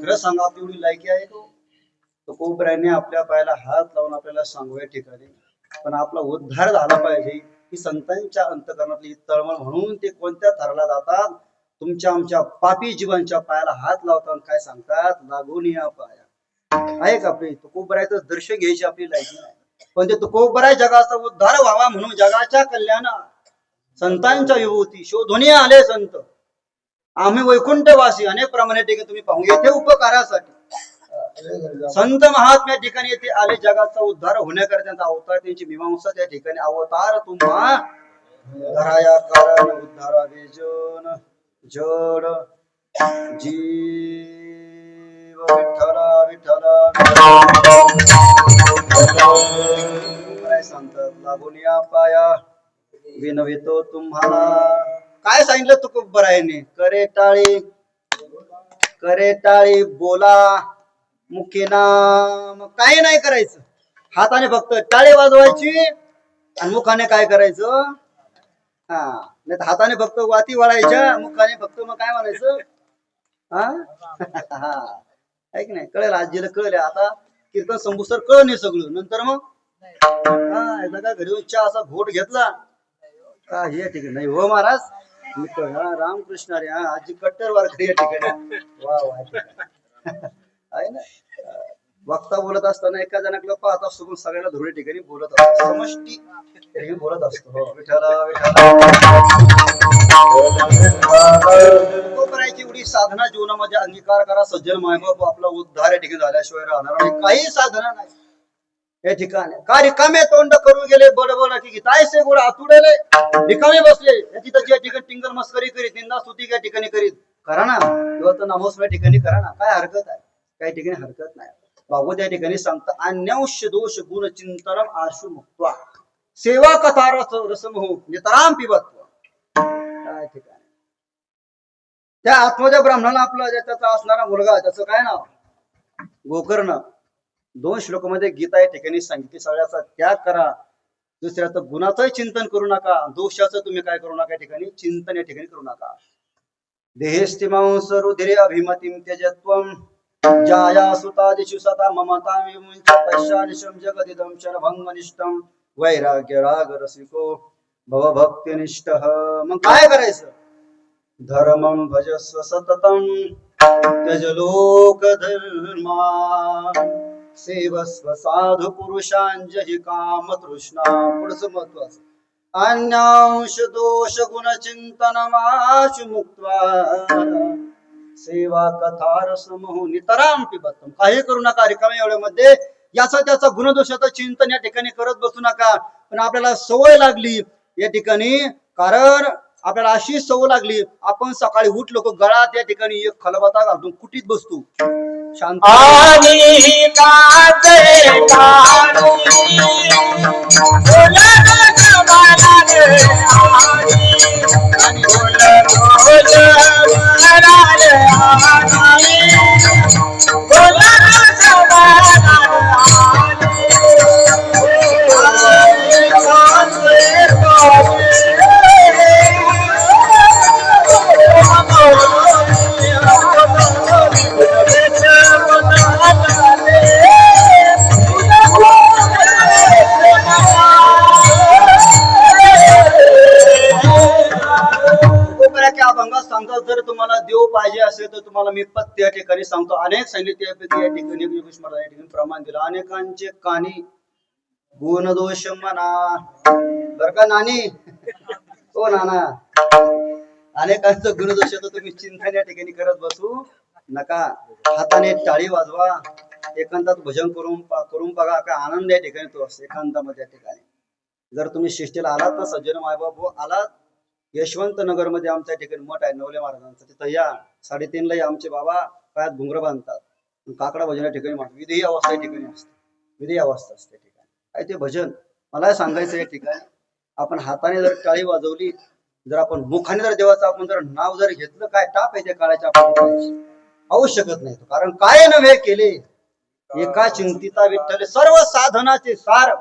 खरं सांगा तेवढी लायकी आहे तो. कोबऱ्याने आपल्या पायाला हात लावून आपल्याला सांगू या ठिकाणी. पण आपला उद्धार झाला पाहिजे ही संतांच्या अंतकरणातली तळमळ. म्हणून ते कोणत्या थराला जातात, तुमच्या आमच्या पापी जीवांच्या पायाला हात लावतात. काय सांगतात, लागोनिया पाया. आहे का आपली तुकोबरायचं दर्शन घ्यायची आपली लायकी नाही. पण ते तुकोबराय जगाचा उद्धार व्हावा म्हणून जगाच्या कल्याण संतांच्या विभूती शोधून आले संत. आम्ही वैकुंठवासी अनेक प्रमाणे ठिकाणी तुम्ही पाहू येथे उपकारासाठी संत महात्म्या ठिकाणी येथे आले. जगाचा उद्धार होण्याकरिता त्यांचा अवतार, त्यांची मीमांसा त्या ठिकाणी. अवतार तुम्हा धराया कारण उद्धारावे जन जड जीव विठ्ठला विठ्ठला. काय सांगतात, लागोनिया पाया विनवितो तुम्हाला. काय सांगितलं तुकोबरायाने, करे टाळी बोला मुखी नाम. काही नाही करायचं, हाताने फक्त टाळी वाजवायची आणि मुखाने काय करायचं, हा नाही तर हाताने फक्त वाती वळायच्या, मुखाने फक्त मग काय म्हणायचं, हा ऐक नाही कळेल. आजीला कळले आता कीर्तन संबुसर कळ नाही सगळं. नंतर मग हा एकदा का घरी चहा असा घोट घेतला का हे ठिकाणी नाही हो महाराज मी रामकृष्ण अरे हा आजी कट्टर वारकरी या ठिकाणी. वा आहे ना. वक्ता बोलत असताना एका जणाकडे पाहत असतो पण सगळ्याला धुळे ठिकाणी बोलत असतो, समष्टी बोलत असतो. हो विठ्ठला करायची एवढी साधना जीवनामध्ये अंगीकार करा. सज्जन मायबाप आपला उद्धार या ठिकाणी झाल्याशिवाय राहणार नाही. काही साधना नाही. या ठिकाणी का रिकामे तोंड करून गेले बडबड की गीतायसे गोड आतुडेले रिकामे बसले याची त्याची या ठिकाणी टिंगल मस्करी करीत निंदा स्तुती या ठिकाणी करीत करा ना किंवा तर नामस्मरण या ठिकाणी करा ना काय हरकत आहे काही ठिकाणी हरकत नाही बाबू त्या ठिकाणी सांगता अन्यांश दोष गुण चिंतनम आशु मुक्त्वा सेवा कथा रसमोह नितराम पिबत्व काय ठिकाणी त्या आत्मजा ब्राह्मणाला आपला त्याचा असणारा मुलगा त्याचं काय नाव गोकर्ण 2 श्लोकामध्ये गीता या ठिकाणी सांगितली सगळ्याचा त्याग करा दुसऱ्याचं गुणाचं चिंतन करू नका दोषाचं तुम्ही काय करू नका या ठिकाणी चिंतन या ठिकाणी करू नका देहेस्तिमांस रुधिरे अभिमतिं त्यजत्वं जाया सुतादिषु सता ममता विमुञ्च पश्चानिशं जगदिदं शरभंगनिष्ठं वैराग्य राग रसिको भवभक्तिनिष्ठः मग काय करायचं धर्मं भजस्व सततं त्यज लोक धर्मा सेवस्व साधु पुरुषांजहि काम तृष्णा पुढचं महत्वाचं अन्यांश दोष गुण चिंतनमाशु मुक्त्वा सेवा कथा रसमोह नितराम पिबत्तम काही करू नका रिकाम्या वेळेमध्ये याचा त्याचा गुणदोषाचं चिंतन या ठिकाणी करत बसू नका पण आपल्याला सवय लागली या ठिकाणी कारण आपल्याला अशी सवय लागली आपण सकाळी उठलो की गळ्यात या ठिकाणी एक खलबत्ता घालून कुटीत बसतो शांत जर तुम्हाला देव पाहिजे असेल तर तुम्हाला मी पत्य या ठिकाणी सांगतो अनेक सांगितले या ठिकाणी या ठिकाणी प्रमाण दिलं अनेकांचे कानी गुणदोष म्हणा बर का नानी हो नाना अनेकांचं गुणदोष तर तुम्ही चिंतन या ठिकाणी करत बसू नका हाताने टाळी वाजवा एकांतात भजन करून बघा काय आनंद या ठिकाणी तो असतो एकांतामध्ये या ठिकाणी जर तुम्ही शिष्टीला आलात ना सज्जन मायबाप आलात यशवंत नगर मध्ये आमच्या ठिकाणी मठ आहे नवले महाराजांचं तिथं या 3:30 आमचे बाबा पायात घुंगर बांधतात काकडा भजन या ठिकाणी विधी अवस्था या ठिकाणी असते विधी अवस्था असते ठिकाणी काय ते भजन मला सांगायचं या ठिकाणी आपण हाताने जर टाळी वाजवली जर आपण मुखाने जर देवाचं आपण जर नाव जर घेतलं काय टाप आहे त्या काळाच्या आपण होऊ शकत नाही कारण काय नव्हे केले एका चिंतिता विठ्ठल सर्व साधनाचे सार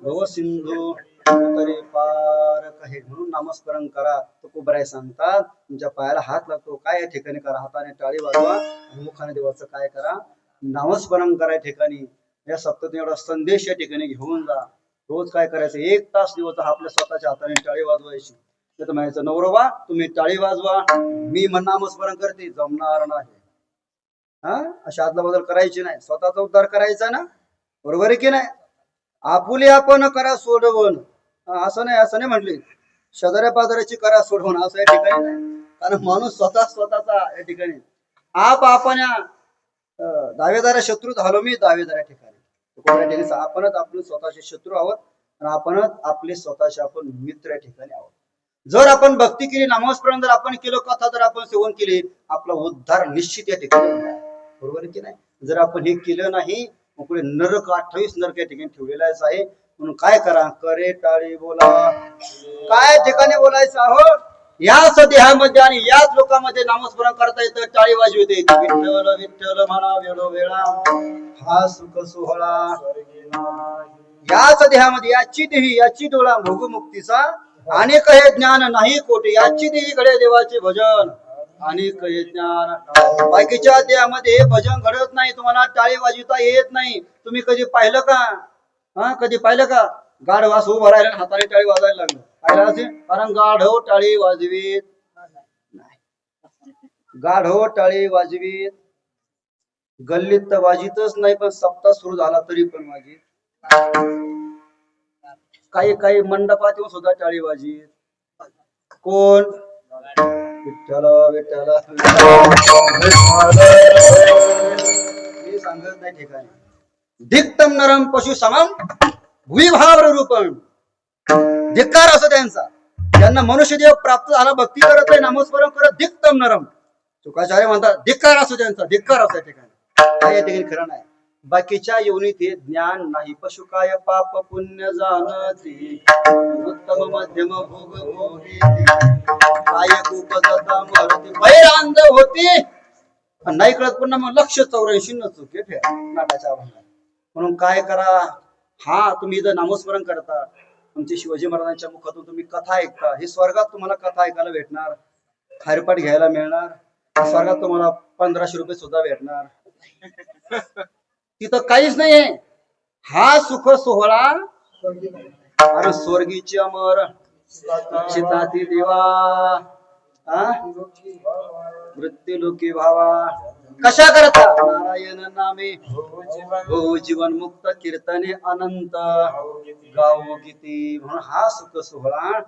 भव सिंधू तरी पार कहे म्हणून नामस्मरण करा तुकोबराय सांगतात तुमच्या पायाला हात लागतो काय या ठिकाणी करा हाताने टाळी वाजवा आणि मुखाने देवाचं काय करा नामस्मरण करा या ठिकाणी या सप्ततीने एवढा संदेश या ठिकाणी घेऊन जा रोज काय करायचं 1 तास दिवस आपल्या स्वतःच्या हाताने टाळी वाजवायची तर म्हणायचं नवरोबा तुम्ही टाळी वाजवा मी नामस्मरण करते जमणार नाही हा अशा आदला बदल करायची नाही स्वतःचा उद्धार करायचा ना बरोबर आहे की नाही आपुले आपण करा सोडवण असं नाही म्हटले शेजाऱ्या पाजाऱ्याची करा सोडवण असं या ठिकाणी नाही कारण माणूस स्वतःचा या ठिकाणी आपण दावेदार शत्रू झालो मी दावेदार या ठिकाणी आपणच आपले स्वतःचे शत्रू आहोत आणि आपणच आपले स्वतःचे आपण मित्र या ठिकाणी आहोत जर आपण भक्ती केली नामस्मरण जर आपण केलं कथा जर आपण सेवन केली आपला उद्धार निश्चित या ठिकाणी बरोबर आहे की नाही जर आपण हे केलं नाही मग पुढे नरक 28 नरक या ठिकाणी ठेवलेलाच आहे म्हणून काय करा करे टाळी बोला काय ठिकाणी बोलायचं आहो याच देहामध्ये आणि याच लोकांमध्ये नामस्मरण करता येतं टाळी वाजवते विठ्ठल विठ्ठल म्हणा वेळो वेळा हा सुख सोहळा याच देहामध्ये याची देही याची डोळा भोगमुक्तीचा अनेक हे ज्ञान नाही कोटे याची देही घडे देवाचे भजन अनेक हे ज्ञान बाकीच्या देहामध्ये भजन घडत नाही तुम्हाला टाळी वाजवता येत नाही तुम्ही कधी पाहिलं का कधी पाहिलं का गाढ वास उभं राहिला हाताने टाळी वाजायला लागलं पाहिलं असेल कारण गाढव टाळी वाजवीत नाही गाढव टाळी वाजवीत गल्लीत तर वाजितच नाही पण सप्ताह सुरू झाला तरी पण वाजित काही मंडपात येऊन सुद्धा टाळी वाजीत कोण विठ्ठल विठ्ठल मी सांगत नाही ठिकाणी धिक्तम नरम पशु समम भुविभावर रूपम. धिक्कार असो त्यांचा, ज्यांना मनुष्यदेव प्राप्त झाला, भक्ती करत नाही, नामस्मरण करत, धिक्तम नरम. शुक्राचार्य म्हणतात धिक्कार असो त्यांचा, धिक्कार असो या ठिकाणी. काय या ठिकाणी खरं नाही. बाकीच्या योनीत हे ज्ञान नाही. पशु काय पाप पुण्य जाणती, उत्तम मध्यम भोग भोगी, काय उपजता मरती, बैरांध होती. नाही कळत पुन्हा मग लक्ष 84 न चुके फेर नाटाच्या अभंगात. म्हणून काय करा, हा तुम्ही जर नामस्मरण करता, तुमचे शिवाजी महाराजांच्या मुखातून तुम्ही कथा ऐकता, हे स्वर्गात तुम्हाला कथा ऐकायला भेटणार, खारपाट घ्यायला मिळणार, स्वर्गात तुम्हाला 1500 रुपये सुद्धा भेटणार. तिथं काहीच नाहीये. हा सुख सोहळा अरे स्वर्गीची अमर चिताती देवा, मृत्यू लोकी भावा. कशा करता? नारायण नामे हो जीवन मुक्त, कीर्तने अनंत गावो किती. म्हणून हा सुख सोहळा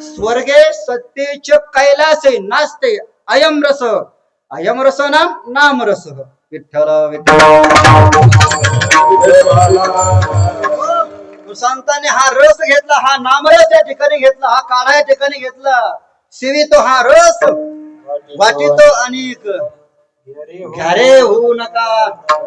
स्वर्गे सत्येच कैलासे नाचते. अयम रस, अयम रस नाम रस. विठ्ठल विठ्ठल. संतांनी हा रस घेतला, हा नामरस या ठिकाणी घेतला, हा काढा या ठिकाणी घेतला. सेवितो हा रस, वाटितो अनेक. घ्यारे होऊ नका.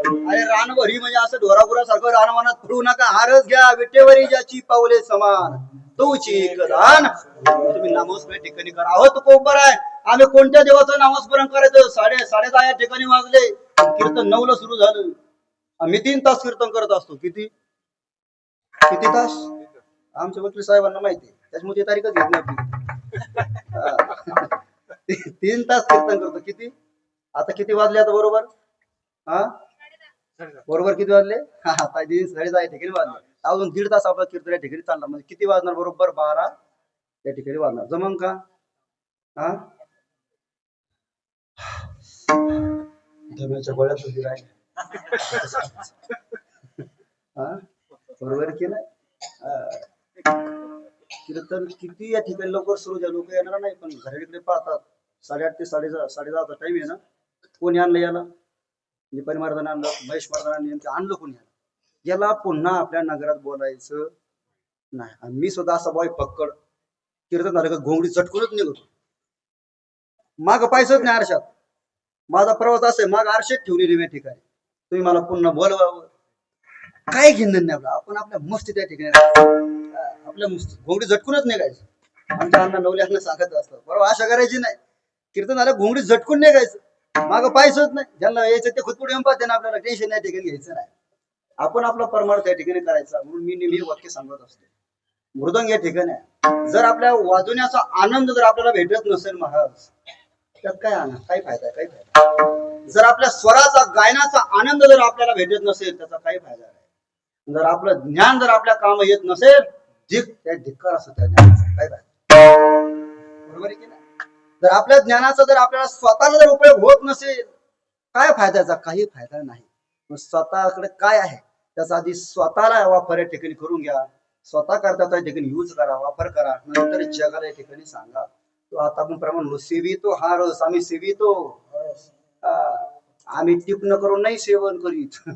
अरे रानभरी म्हणजे असं ढोरागुरा सारखं रानवनात फिरू नका. हा रस घ्या. विटेवरी ज्याची पावले समान तोची एक दान. तुम्ही नामस्मरण ठिकाणी करा. अहो तो कोंबर आहे, आम्ही कोणत्या देवाचं नामस्मरण करायचं? 10:30 या ठिकाणी वाजले, कीर्तन 9 ला सुरू झालं. आम्ही 3 तास कीर्तन करत असतो. किती तास? आमच्या वकील साहेबांना माहिती, त्याच्यामुळे ती तारीखच घेत नाही. 3 तास कीर्तन करतो. किती? आता किती वाजले? आता बरोबर बरोबर किती वाजले? 10:30 या ठिकाणी वाजले. अजून 1.5 तास आपला कीर्तन या ठिकाणी चालणार. म्हणजे किती वाजणार? बरोबर 12 या ठिकाणी वाजणार. जमन का? दम्याच्या गोळ्यात उभी राहील. बरोबर की नाही? कीर्तन किती या ठिकाणी लवकर सुरू झालं. लोक येणार नाही, पण घराकडे पाहतात. 8:30 ते 10:30 टाइम आहे ना. कोणी आणलं याला? निपाणी महाराजांना आणलं, महेश महाराजांनी आणलं. कोणी याला पुन्हा आपल्या नगरात बोलायचं नाही. मी सुद्धा असा बॉय फक्कड कीर्तन झालं का घोंगडी चटकूनच निघतो. माग पायसच नाही आरशात. माझा प्रवास असे माग आरशात ठेवलेली मी ठिकाणी. तुम्ही मला पुन्हा बोलवावं, काय घेणं नाही आपलं. आपण आपल्या मस्ती त्या ठिकाणी आपल्या मस्ती घोंगडी झटकूनच निघायचं. आमच्या अण्णा नवल्यानं सांगत असतं, बरोबर अशा करायची नाही. कीर्तन झालं घोंगडी झटकून निघायचं. मागं पाहायचंच नाही. ज्यांना यायचं ते खुदपुढे येऊन पाहते ना. आपल्याला टेन्शन या ठिकाणी घ्यायचं नाही. आपण आपला परमार्थ या ठिकाणी करायचा. म्हणून मी नेहमी वाक्य सांगत असतो, मृदंग या ठिकाणी जर आपल्या वाजवण्याचा आनंद जर आपल्याला भेटत नसेल महाराज, त्यात काय आनंद? काय फायदा? काय फायदा? जर आपल्या स्वराचा गायनाचा आनंद जर आपल्याला भेटत नसेल, त्याचा काही फायदा नाही. जर आपलं ज्ञान जर आपल्या काम येत नसेल, धिक्कार असं त्या ज्ञानाचा काय फायदा? बरोबर आहे की नाही? जर आपल्या ज्ञानाचा जर आपल्याला स्वतःला जर उपयोग होत नसेल, काय फायद्याचा? काही फायदा नाही. मग स्वतःकडे काय आहे त्याचा आधी स्वतःला वापर या ठिकाणी करून घ्या. स्वतः करता ठिकाणी यूज करा, वापर करा, नंतर जगाला या ठिकाणी सांगा. तो आता आपण प्रमाण सेवितो हा रस, आम्ही सेवितो. आम्ही टिपण करून नाही सेवन करीत.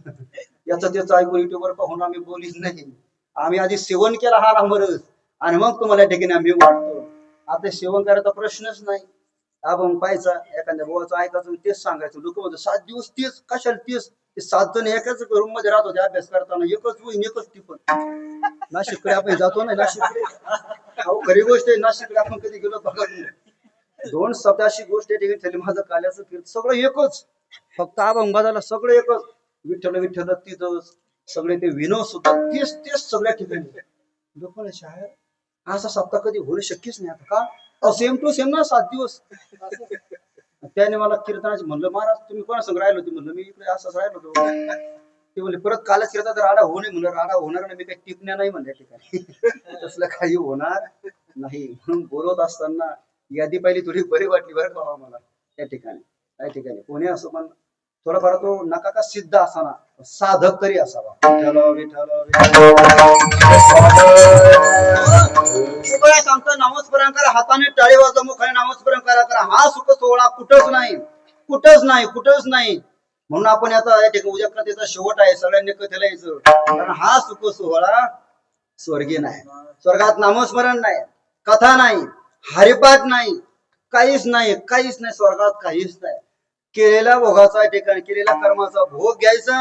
याचं त्याचं ऐकून युट्यूबवर पाहून आम्ही बोलीत नाही. आम्ही आधी सेवन केला हा रामरस, आणि मग तुम्हाला या ठिकाणी आम्ही वाटतो. आता सेवन करायचा प्रश्नच नाही. आपण पाहायचा एखाद्या बोवाचं ऐकायचं, तेच सांगायचं. लोक म्हणतात 7 दिवस तेच, कशाला तेच? ते 7 जण एकाच रूम मध्ये राहत होते अभ्यास करताना. एकच वही एकच टिपण. नाशिककडे आपण जातो ना, नाशिककडे खरी गोष्ट आहे. नाशिककडे आपण कधी गेलो बघा. 2 सप्ताहाची गोष्ट या ठिकाणी झाली. माझं काल्याचं कीर्तन सगळं एकच, फक्त अभंगाला सगळं एकच. विठ्ठल विठ्ठल तिथंच सगळे. ते विनोद सुद्धा तेच तेच सगळ्या ठिकाणी. लोक शाळेत असा सप्ताह कधी होणं शक्यच नाही. आता का? सेम टू सेम ना 7 दिवस. त्याने मला कीर्तनाचे म्हणलं, महाराज तुम्ही कोणा संग राहिलो होते? म्हणलं मी इकडे असंच राहिलो होतो. ते म्हणले परत कालच कीर्तनाचा राडा होऊ नये. म्हणलं राडा होणार नाही, मी काही टिपण्या नाही म्हणल्या ठिकाणी. तसलं काही होणार नाही. म्हणून बोलत असताना यादी पाहिली थोडी बरी वाटली बरं का मला त्या ठिकाणी. त्या ठिकाणी कोणी असो, पण थोडाफार तो नका का सिद्ध असावा, साधक तरी असावा. काय सांगतो? नामस्मरण करा, हाताने टाळी वाजवा, मुखाने नामस्मरण करा. हा सुख सोहळा कुठंच नाही, कुठंच नाही, कुठंच नाही. म्हणून आपण आता या ठिकाणी उद्या कथेचा शेवट आहे, सगळ्यांनी कथेला यायचं, कारण हा सुख सोहळा स्वर्गी नाही. स्वर्गात नामस्मरण नाही, कथा नाही, हरिपाठ नाही, काहीच नाही, काहीच नाही. स्वर्गात काहीच नाही. केलेल्या भोगाचा ठिकाणी, केलेल्या कर्माचा भोग घ्यायचा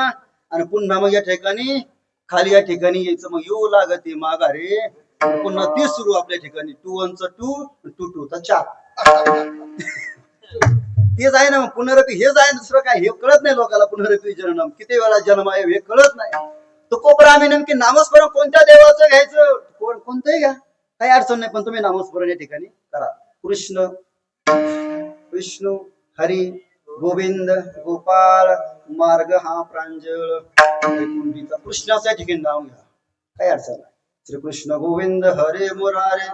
आणि पुन्हा मग या ठिकाणी खाली या ठिकाणी यायचं. मग येऊ लागते माघारे, पुन्हा तीच सुरू आपल्या ठिकाणी. 2 1 2 2 2 तर 4. तेच आहे ना पुनरपी, हेच आहे, दुसरं काय हे कळत नाही लोकांना. पुनरपी जन्म, किती वेळा जन्म आहे हे कळत नाही. तो कोपरा आम्ही नेमकी नामस्मरण कोणत्या देवाचं घ्यायचं, कोणतंही घ्या, काही अडचण नाही, पण तुम्ही नामस्मरण या ठिकाणी करा. कृष्ण विष्णू हरी गोविंद गोपाळ मार्ग हा प्रांजळ वैकुंठीचा. कृष्णाच्या ठिकाणी नाव घ्या, काही अडचण नाही. श्रीकृष्ण गोविंद हरे मुरारे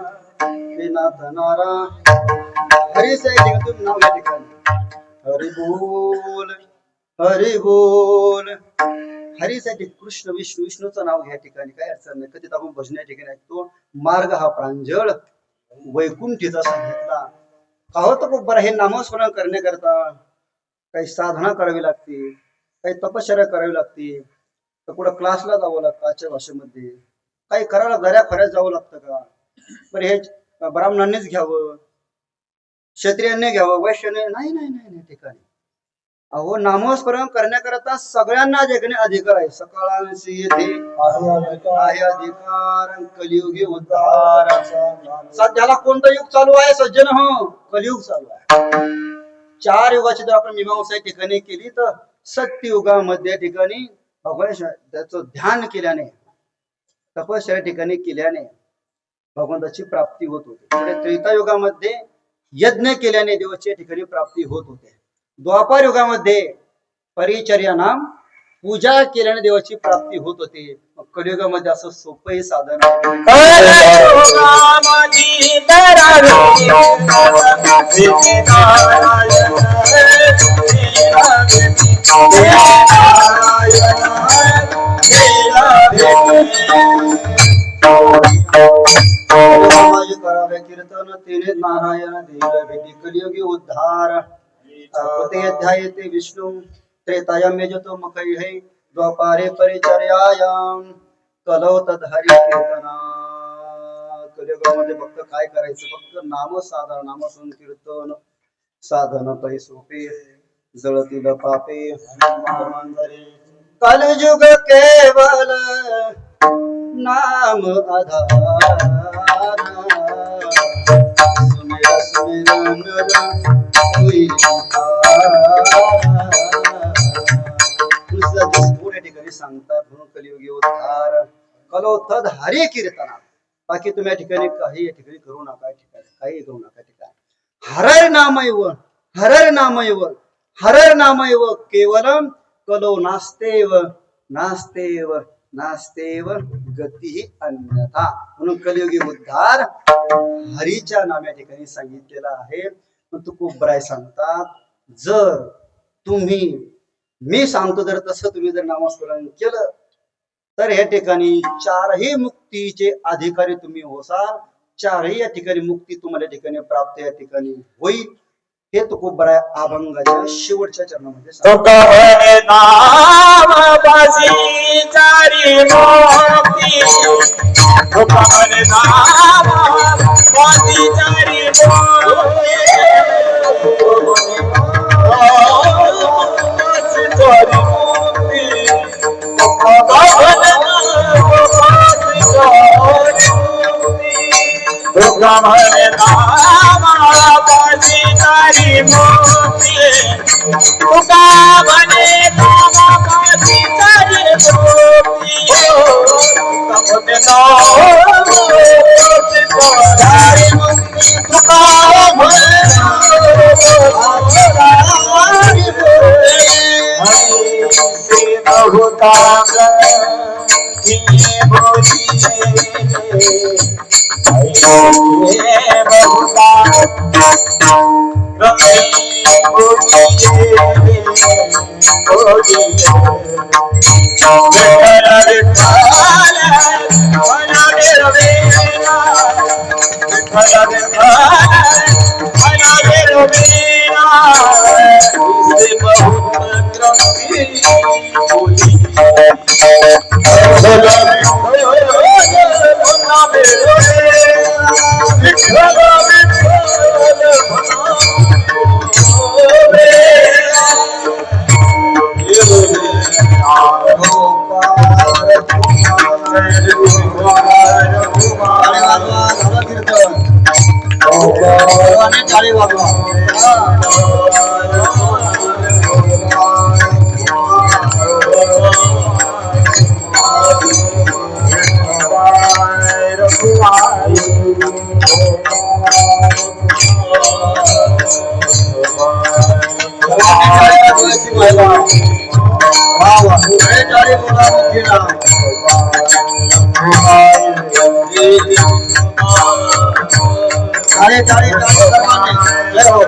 हे नाथ नारा हरीच्या ठिकाणी तुम्ही नाव घ्या ठिकाणी. हरी बोल हरी बोल. हरीसाठी कृष्ण विष्णू, विष्णूचं नाव घ्या ठिकाणी, काही अडचण नाही. कधी आपण भजन या ठिकाणी ऐकतो. मार्ग हा प्रांजळ वैकुंठीचा सांगितला. का होतं खूप बरं. हे नामस्मरण करण्याकरता काही साधना करावी लागते, काही तपश्चर्या करावी लागते, तर कुठं क्लासला जावं लागतं, आजच्या भाषेमध्ये काही करायला दऱ्या खऱ्यात जावं लागतं का. बरं हे ब्राह्मणांनीच घ्यावं, क्षत्रियांनी घ्यावं, वैश्याने नाही नाही नाही ठिकाणी. अहो नामस्मरण करण्याकरता सगळ्यांना ठिकाणी अधिकार आहे. सकाळांशी येथे आहे अधिकार, कलियुगी उद्धार. सध्याला कोणतं युग चालू आहे सज्जन? हो, कलियुग चालू आहे. 4 युगाची जर आपण मीमांसा ठिकाणी केली तर सत्ययुगामध्ये ठिकाणी त्याचं ध्यान केल्याने, तपश्चर्या ठिकाणी केल्याने भगवंताची प्राप्ती होत होते. त्रेतायुगामध्ये यज्ञ केल्याने देवाच्या ठिकाणी प्राप्ती होत होते. द्वापार युगामध्ये परिचर्या नाम पूजा केल्याने देवाची प्राप्ती होत होते. कलियुगामध्ये असं सोपंही साधन करावे कीर्तन तेने नारायण देव भेटी. कलियुगी उद्धार. अध्याय ते विष्णू त्रेतायाम यजतो मकई है द्वापारे परिचर्यायाम कलौ तद हरि कीर्तना. कलियुगामध्ये फक्त काय करायचं, फक्त नाम साधन, नाम संकीर्तन साधन पै सोपे जळतील पापे. कलयुग केवल नाम आधार, सुमिर सुमिरन ठिकाणी सांगतात. म्हणून कलियुगी उद्धार कलो तद हरी कीर्तना. बाकी तुम्ही या ठिकाणी काही या ठिकाणी करू नका, ठिकाणी काही करू नका. ठिकाणी हरर नामैव हरर नामैव हरर नामैव केवलम कलो नास्तेव नास्तेव नास्तेव गती अन्यथा. म्हणून कलियुगी उद्धार हरीच्या नाम या ठिकाणी सांगितलेला आहे. तुकोबराय सांगतात, जर तुम्ही मी सांगतो जर तसं तुम्ही जर नामस्मरण केलं तर या ठिकाणी 4ही मुक्तीचे अधिकारी तुम्ही होसाल. 4ही या ठिकाणी मुक्ती तुम्हाला ठिकाणी प्राप्त या ठिकाणी होईल. हे तुकोबराय अभंगाच्या शेवटच्या चरणामध्ये बहुत टाळी वाजवा. टाळी टाळी टाळी सर्वांनी जय हो.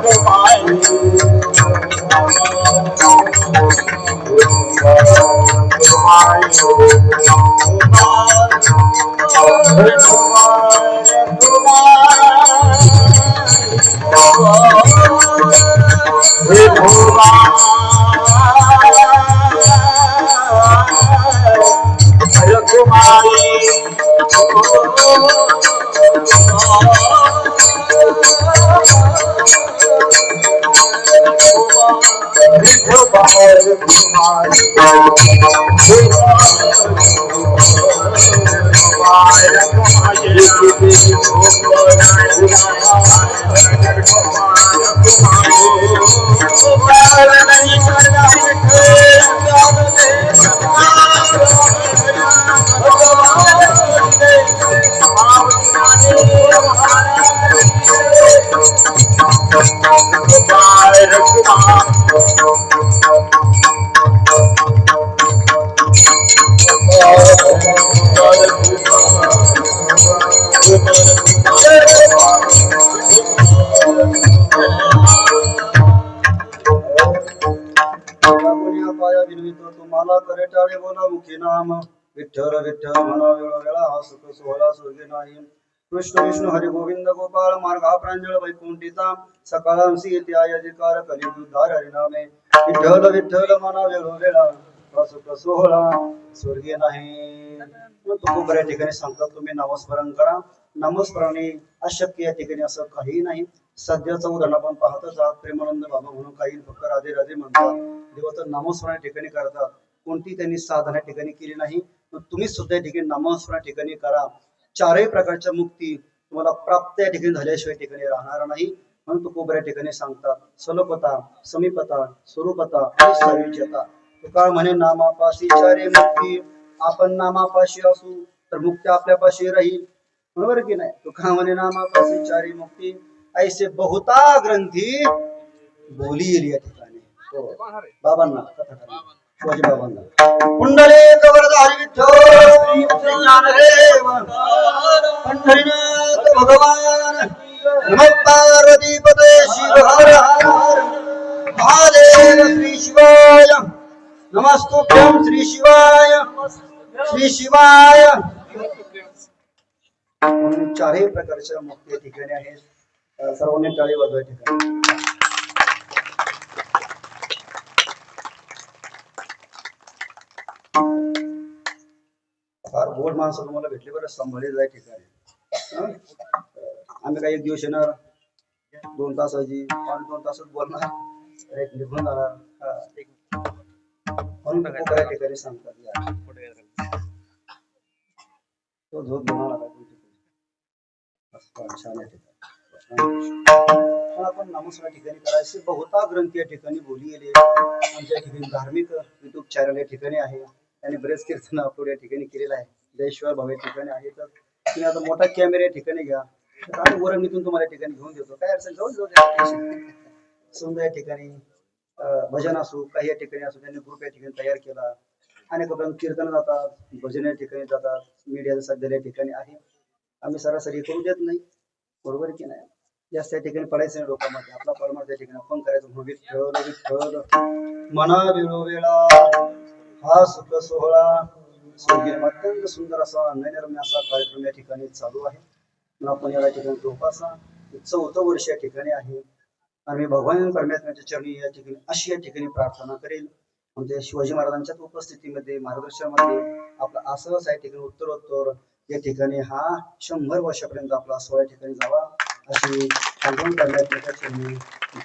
तुम्हाला करे टाळे बोला मुखी नाम विठ्ठल विठ्ठल म्हणा वेळा हा सुख सोहळा स्वर्गे नाही. कृष्ण विष्णू हरी गोविंद गोपाळ मार्गा प्रांजळ वैकुंठीचा सकाळांशी येते आयधिकार कलियुद्धार हरिनामे विठ्ठल विठ्ठल म्हणा वेळा हा सुख सोहळा स्वर्गे नाही. खूप बऱ्या ठिकाणी सांगतात तुम्ही नामस्मरण करा. नामस्मरणे अशक्य या ठिकाणी असं काही नाही. सध्याचं उदाहरण आपण पाहतच आहात. प्रेमानंद बाबा म्हणून काही फक्त राधे राधे म्हणतात. देवाचं नामस्मरण ठिकाणी करतात. कोणती त्यांनी साधना ठिकाणी केली नाही. तुम्ही सुद्धा ठिकाणी नामस्मरण ठिकाणी करा. चारही प्रकारच्या मुक्ती तुम्हाला प्राप्त या ठिकाणी झाल्याशिवाय ठिकाणी राहणार नाही. म्हणून तुकोबऱ्या ठिकाणी सांगतात सलोपता समीपता स्वरूपता आणि सायुज्यता. तुका म्हणे नामापाशी चारे मुक्ती. आपण नामापाशी असू तर मुक्ती आपल्यापाशी राहील. बरोबर की नाही. तुका म्हणे नामापाशी चारी मुक्ती ऐसे बहुता ग्रंथी बोली येईल या ठिकाणी. बाबांना कथा शिवाजी बाबांना कुंडले कवरधारी विठ्ठल ज्ञानदेव पंढरीनाथ भगवान नमः पार्वतीपते शिव हर हर महादेव श्री शिवाय नमस्तुभ्यं श्री शिवाय श्री शिवाय. चारही प्रकारच्या मुक्ती ठिकाणी आहेत. सर्वांनी टाळी वाजवाय ठिकाणी. फार गोड माणसं तुम्हाला भेटली बरं. सांभाळी जाय ठिकाणी. आम्ही काही एक दिवस येणार 2 तासाची 2 तासच बोलणार एक निघून जाणार. म्हणून बऱ्या ठिकाणी सांगतात तो झोप घेणार छान आहे ठिकाणी. आपण नामस्मरण ठिकाणी करायचे. बहुता ग्रंथ या ठिकाणी बोली गेले. आमच्या ठिकाणी धार्मिक युट्यूब चॅनल या ठिकाणी आहे. त्यांनी बरेच कीर्तन अपलोड या ठिकाणी केलेलं आहे. जयेश्वर भाऊ या ठिकाणी आहे. तर तुम्ही आता मोठा कॅमेरा या ठिकाणी घ्या. आम्ही वरणीतून तुम्हाला या ठिकाणी घेऊन देतो. काय अडचण जाऊ सुंदर या ठिकाणी भजन असो काही या ठिकाणी असो त्यांनी ग्रुप या ठिकाणी तयार केला. अनेक कीर्तन जातात भजन या ठिकाणी जातात. मीडिया सध्या या ठिकाणी आहे. आम्ही सरासरी करू देत नाही. बरोबर की नाही. जास्त या ठिकाणी पडायचं नाही लोकांमध्ये. आपला परमार्थ या ठिकाणी आपण करायचं. विठ्ठल विठ्ठल मना वेळोवेळा हा सुख सोहळा स्वर्गीय. अत्यंत सुंदर असा नैनरम्य असा कार्यक्रम या ठिकाणी चालू आहे. आपण या ठिकाणी जोपासा. 4थं वर्ष या ठिकाणी आहे. आणि भगवान परमात्म्याच्या चरणी या ठिकाणी अशी या ठिकाणी प्रार्थना करेल आमच्या शिवाजी महाराजांच्याच उपस्थितीमध्ये मार्गदर्शनामध्ये आपला असंच आहे ठिकाणी उत्तरोत्तर या ठिकाणी हा 100 वर्षापर्यंत आपला सोहळा या ठिकाणी जावा अशी आगमन करण्यात येत असून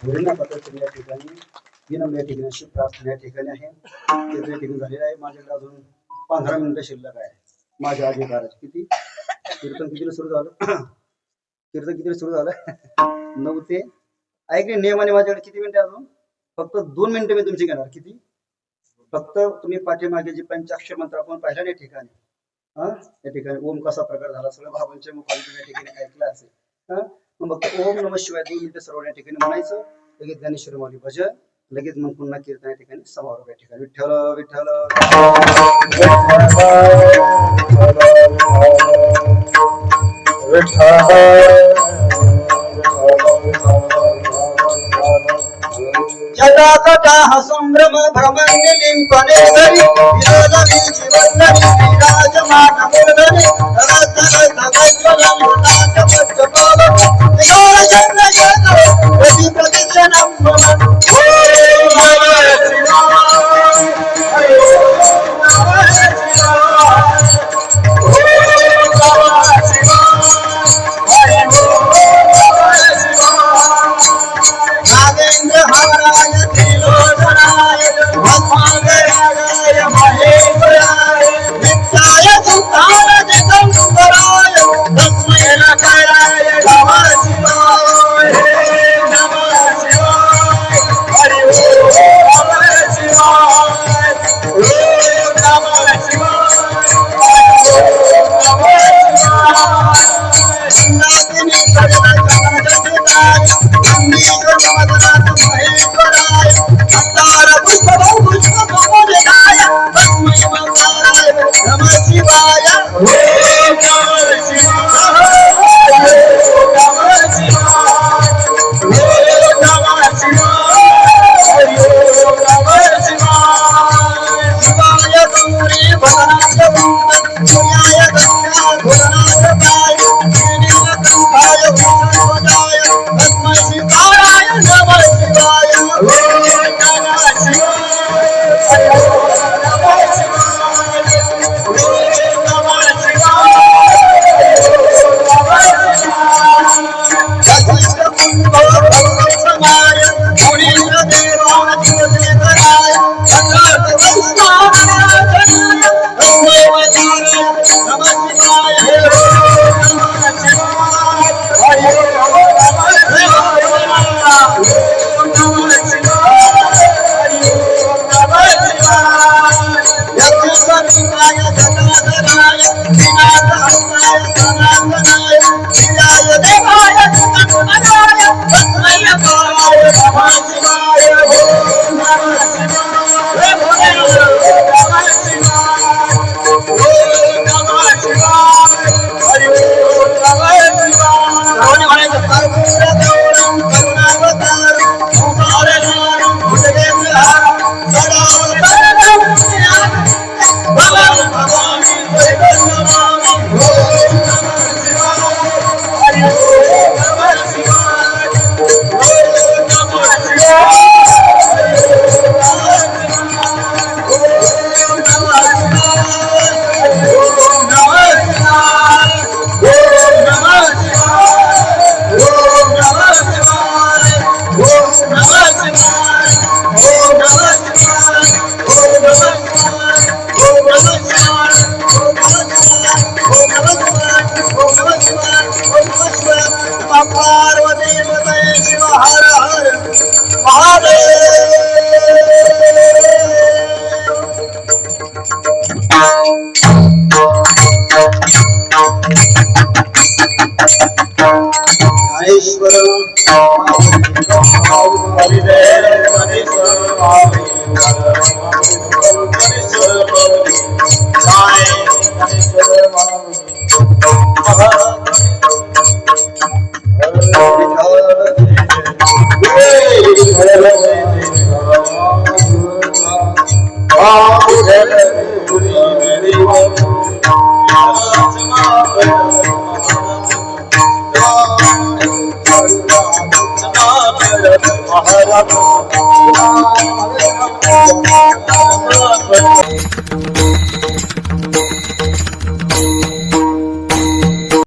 भोलेनाथ पद्धतीने या ठिकाणी विनम्र या ठिकाणी अशी प्रार्थना या ठिकाणी आहे ते ठिकाणी झालेलं आहे. माझ्याकडे अजून 15 मिनिटं शिल्लक आहे माझ्या अधिकाराची. किती कीर्तन कितीला सुरू झालं? कीर्तन कितीला सुरू झालं? 9 ते ऐकले नियमाने माझ्याकडे किती मिनिटं अजून? फक्त 2 मिनिटं मी तुमची घेणार. किती? फक्त तुम्ही पाठीमागे जी पंचाक्षर मंत्र आपण पाहिला या ठिकाणी या ठिकाणी ओम कसा प्रकार झाला सगळं बाबांच्या मुखाने तुम्ही या ठिकाणी ऐकलं असेल. मग ओम नमः शिवाय 2 मिनिटं सर्व या ठिकाणी म्हणायचं. लगेच ज्ञानेश्वर माऊली भजन लगेच मग पुन्हा कीर्तन या ठिकाणी समारोप या ठिकाणी. विठ्ठल विठ्ठल जटाकटाः संभ्रम भ्रमण्यलिम्पने धरि विरोधमी जीवन्नरि विराजमानमूर्धनि रत्नरत्नवज्रलं नाटपट्टपालं विलोलचन्द्रयेतो रवि प्रदक्षिणं मम ॐ नमः शिवाय हरि ॐ नमः शिवाय ॐ नमः शिवाय हरि ॐ नमः शिवाय नागेन्द्र हराय त्रिलोचनाय भस्मागराय महेश्वराय नित्याय संतान दिगंबराय तस्मै नकाराय नमः शिवाय नमः शिवाय हरि ॐ नमः शिवाय ॐ नमः शिवाय हरि ॐ नमः शिवाय नागिनी सगला चमचमिताय अम्बीश्वर नमदनाथ महेश्वराय अंधार पुष्पभूषणमोदकाय तस्मै मंगलाय नमः शिवाय ॐ नमः शिवाय हरि ॐ नमः शिवाय ॐ नमः शिवाय हरि ॐ नमः शिवाय शिवाय गौरी भवनाथ भूत सूर्याय गंगा भुवनाथ पाय नीलकंठाय भूषणोजाय तस्मै शिवाय नमः शिवाय ॐ नमः शिवाय हरि ॐ नमः शिवाय ॐ नमः शिवाय हरि ॐ नमः शिवाय जगदम्ब भवसमाय मुनीन्द्र देवाय शिवशेखराय संघात वैष्णवनाथाय तस्मै नमः शिवाय ॐ नमः शिवाय हरि ॐ नमः शिवाय ॐ नमः शिवाय हरि ॐ नमः शिवाय यज्ञस्वरूपाय जटाधराय विनाशहस्ताय सनातनाय वीराय देवाय जगन्नाथाय तस्मै नकाराय नमः शिवाय ॐ नमः शिवाय नमः शिवाय ॐ नमः शिवाय हरि ॐ नमः शिवाय कर्पूर गौरं करुणावतारं ओंकारधारं भुजगेन्द्रहारं सदा वरदं भवं भवामि वैकुण्ठमामि ॐ नमः शिवाय हरि ॐ नमः शिवाय ॐ नमः शिवाय हरि ॐ नमः शिवाय ॐ नमः शिवाय हरि ॐ नमः शिवाय ॐ नमः शिवाय ॐ नमः शिवाय ॐ नमः शिवाय ॐ नमः शिवाय ॐ नमः शिवाय ॐ नमः शिवाय ॐ नमः शिवाय ॐ नमः शिवाय ॐ नमः शिवाय ॐ नमः शिवाय नमः पार्वती पतये शिव हर हर महादेव. ज्ञानेश्वर हरिदेव ज्ञानेश्वर महाराज